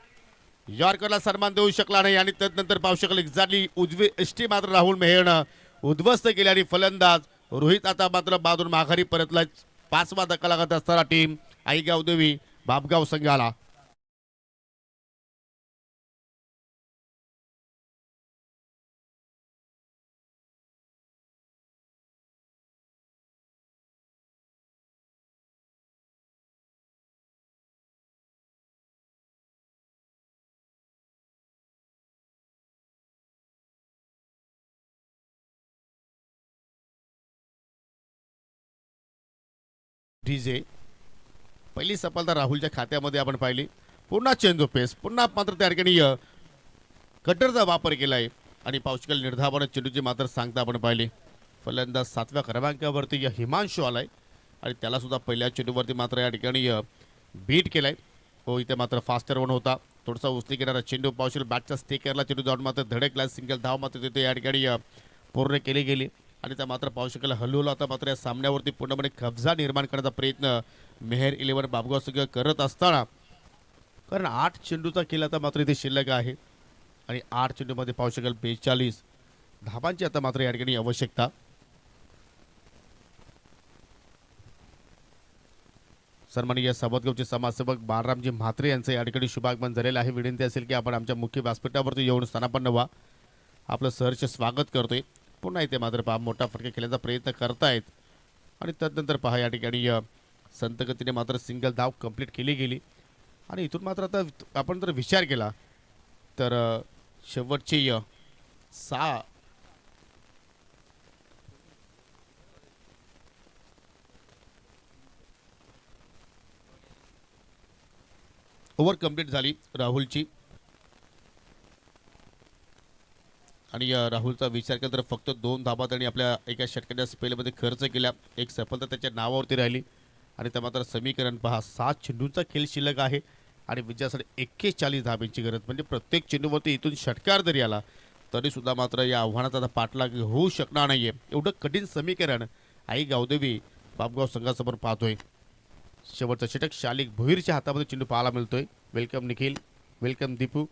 यॉर्करला सन्मान देऊ शकला नाही आणि तदनंतर पाहू शकल एक्झॅक्टली उजवी एसटी मात्र राहुल मेहरनं उद्ध्वस्त केली आणि फलंदाज रोहित आता मात्र बाजून माघारी परतला. 5वा धक्का लागत असताना टीम आई गावदेवी बापगाव संघाला. डीजे पहिली सफलता राहुलच्या खात्यामध्ये आपण पाहिली. पुन्हा चेंज ऑफ पेस, पुन्हा मात्र त्या ठिकाणी कटरचा वापर केलाय आणि पावशकल निर्धावानं चेंडूची मात्र सांगता आपण पाहिली. फलंदाज 7व्या क्रमांकावरती हिमांशू आलाय आणि त्याला सुद्धा पहिल्या चेंडूवरती मात्र या ठिकाणी बीट केलाय. हो इथे मात्र फास्टर वन होता, थोडासा उचली घेणारा चेंडू पावशल बॅटचा स्टेकरला चेंडू जाऊन मात्र धडकला. सिंगल धाव मात्र तिथे या ठिकाणी पूर्ण केली गेली आणि त्या मात्र पाहू शकेल हलवला होता. मात्र या सामन्यावरती पूर्णपणे कब्जा निर्माण करण्याचा प्रयत्न मेहर 11 बापगाव संघ करत असताना, कारण 8 चेंडूचा खेळ आता मात्र इथे शिल्लक आहे आणि 8 चेंडूमध्ये पाहू शकेल 42 धाबांची आता मात्र या ठिकाणी आवश्यकता. सन्माननीय सावतगावचे समाजसेवक बाळरामजी म्हात्रे यांचं या ठिकाणी शुभागमन झालेलं आहे. विनंती असेल की आपण आमच्या मुख्य व्यासपीठावरती येऊन स्थानापन्न व्हा आपलं सहर्ष स्वागत करतोय. पुन्हा इथे मात्र पहा मोठा फटका खेळण्याचा प्रयत्न करतायत आणि तदनंतर पहा या ठिकाणी संतगतीने मात्र सिंगल धाव कंप्लीट केली गेली. आणि इथून मात्र आता आपण जर विचार केला तर शेवटची 6 ओव्हर कंप्लीट झाली राहुलची. आणि राहुलचा विचार केला तर फक्त 2 धाबा त्यांनी आपल्या एका षटकाच्या स्पेलमध्ये खर्च केल्या. एक सफलता त्याच्या नावावरती राहिली. आणि त्या मात्र समीकरण पहा 7 चेंडूंचा खेळ शिल्लक आहे आणि विजयासाठी 41 धाब्यांची गरज. म्हणजे प्रत्येक चेंडूवरती इथून षटकार जरी आला तरी सुद्धा मात्र या आव्हानाचा आता पाठलाग होऊ शकणार नाहीये. एवढं कठीण समीकरण आई गावदेवी बापगाव संघासमोर पाहतोय. शेवटचा षटक शालिक भोईरच्या हातामध्ये चेंडू पाहायला मिळतोय. Welcome Nikhil, welcome Deepu.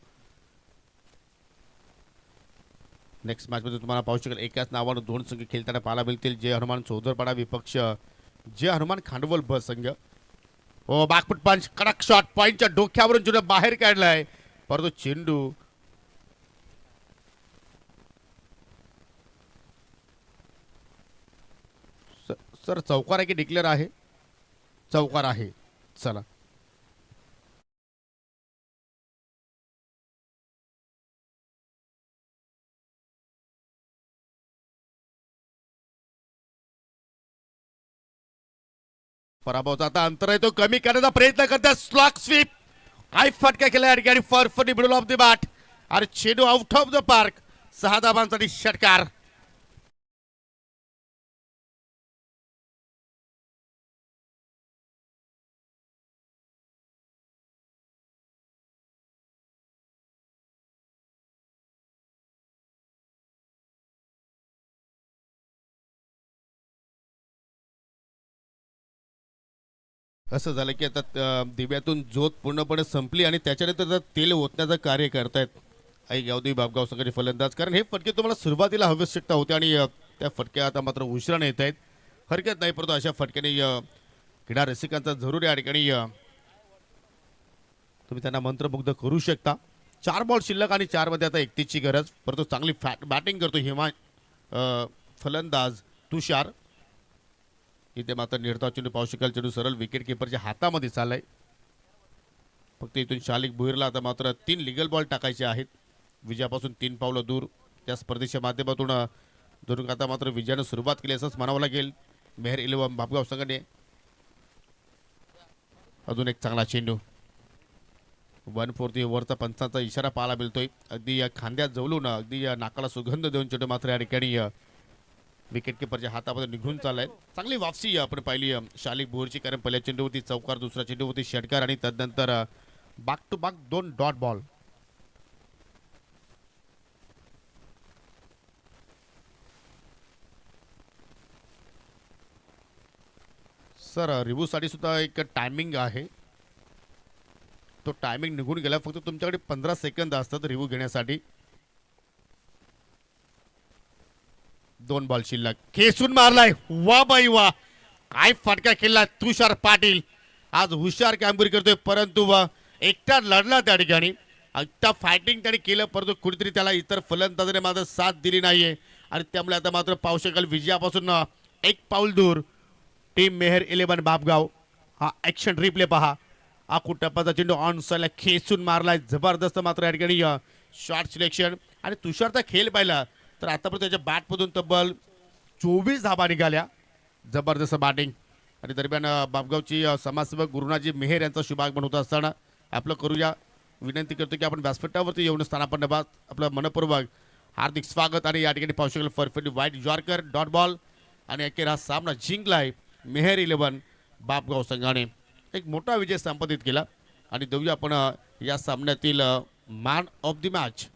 Next मॅचमध्ये तुम्हाला पाहू शकाल एकाच नावानं 2 संघ खेळताना पाहायला मिळतील. जय हनुमान चौधरपाडा विपक्ष जय हनुमान खांडवल ब संघ. ओ बॅकफुट पंच, कडक शॉट, पॉइंटच्या डोक्यावरून चेंडू बाहेर काढलाय. परंतु चेंडू सर चौकार आहे की डिक्लेअर आहे? चौकार आहे. चला पराभवाचा आता अंतर आहे तो कमी करण्याचा प्रयत्न करतात. स्लॉक स्वीप, काय फटका केला या ठिकाणी for the middle of the bat आणि चेंडू आउट ऑफ द पार्क. 6 धाबांसाठी षटकार. असं झालं की आता दिव्यातून ज्योत पूर्णपणे संपली आणि त्याच्यानंतर आता तेल ओतण्याचं कार्य करतायत आई गावदेवी बापगाव संघाचे फलंदाज. कारण हे फटके तुम्हाला सुरुवातीला आवश्यकता होती आणि त्या फटक्या आता मात्र उशिराने येत आहेत. हरकत नाही, परंतु अशा फटक्याने क्रीडा रसिकांचा जरूर या ठिकाणी तुम्ही त्यांना मंत्रमुग्ध करू शकता. 4 बॉल शिल्लक आणि 4 मध्ये आता 31ची गरज. परंतु चांगली बॅटिंग करतो फलंदाज तुषार. इथे मात्र निर्धाव चेंडू पाहू शकाल. चेंडू सरळ विकेट किपरच्या हातामध्ये चाललाय. फक्त इथून शालिक भुईरला आता मात्र 3 लिगल बॉल टाकायचे आहेत. विजयापासून 3 पावलं दूर. त्या स्पर्धेच्या माध्यमातून जरूर आता मात्र विजयानं सुरुवात केली असंच म्हणावं लागेल मेहर 11 बापगाव संघाने. अजून एक चांगला चेंडू 1/4 ओव्हरचा पंचांचा इशारा पाहायला मिळतोय. अगदी या खांद्यात जवळून अगदी या नाकाला सुगंध देऊन चेंडू मात्र या ठिकाणी विकेट किपरच्या हातामध्ये निघून चाललाय. चांगली वापसी आपण पाहिली शालिक भोईरची. कारण पहिल्या चेंडूवरती चौकार, दुसऱ्या चेंडूवरती षटकार आणि तदनंतर back to back 2 dot ball. Sir रिव्ह्यूसाठी सुद्धा एक टायमिंग आहे. तो टायमिंग निघून गेला. फक्त तुमच्याकडे 15 सेकंद असतात रिव्ह्यू घेण्यासाठी. 2 बॉल शिल्लक. खेचून मारलाय. वा बाई वा, काय फटका खेळला तुषार पाटील. आज हुशार कामगिरी करतोय. परंतु एकटा लढला त्या ठिकाणी. एकटा फायटिंग त्याने केलं, परंतु कुठेतरी त्याला इतर फलंदाजाने मात्र साथ दिली नाहीये. आणि त्यामुळे आता मात्र पाहू शकाल विजयापासून 1 पाऊल दूर टीम मेहर 11 बापगाव. हा ॲक्शन रिप्ले पहा. टप्पाचा चेंडू ऑन साईडला खेचून मारलाय. जबरदस्त मात्र या ठिकाणी शॉर्ट सिलेक्शन. आणि तुषारचा खेळ पाहिला तर आतापर्यंत त्याच्या बॅटमधून तब्बल 24 धाबा निघाल्या. जबरदस्त बॅटिंग. आणि दरम्यान बापगावची समाजसेवक गुरुनाजी मेहर यांचा शुभागमन होत असताना आपलं करूया विनंती करतो की आपण व्यासपीठावरती येऊन स्थानापन्न आपलं मनपूर्वक हार्दिक स्वागत. आणि या ठिकाणी पाहू शकाल परफेक्ट वाईट यॉर्कर डॉट बॉल. आणि अखेर हा सामना जिंकलाय मेहर 11 बापगाव संघाने. एक मोठा विजय संपादित केला. आणि देऊया आपण या सामन्यातील मॅन ऑफ द मॅच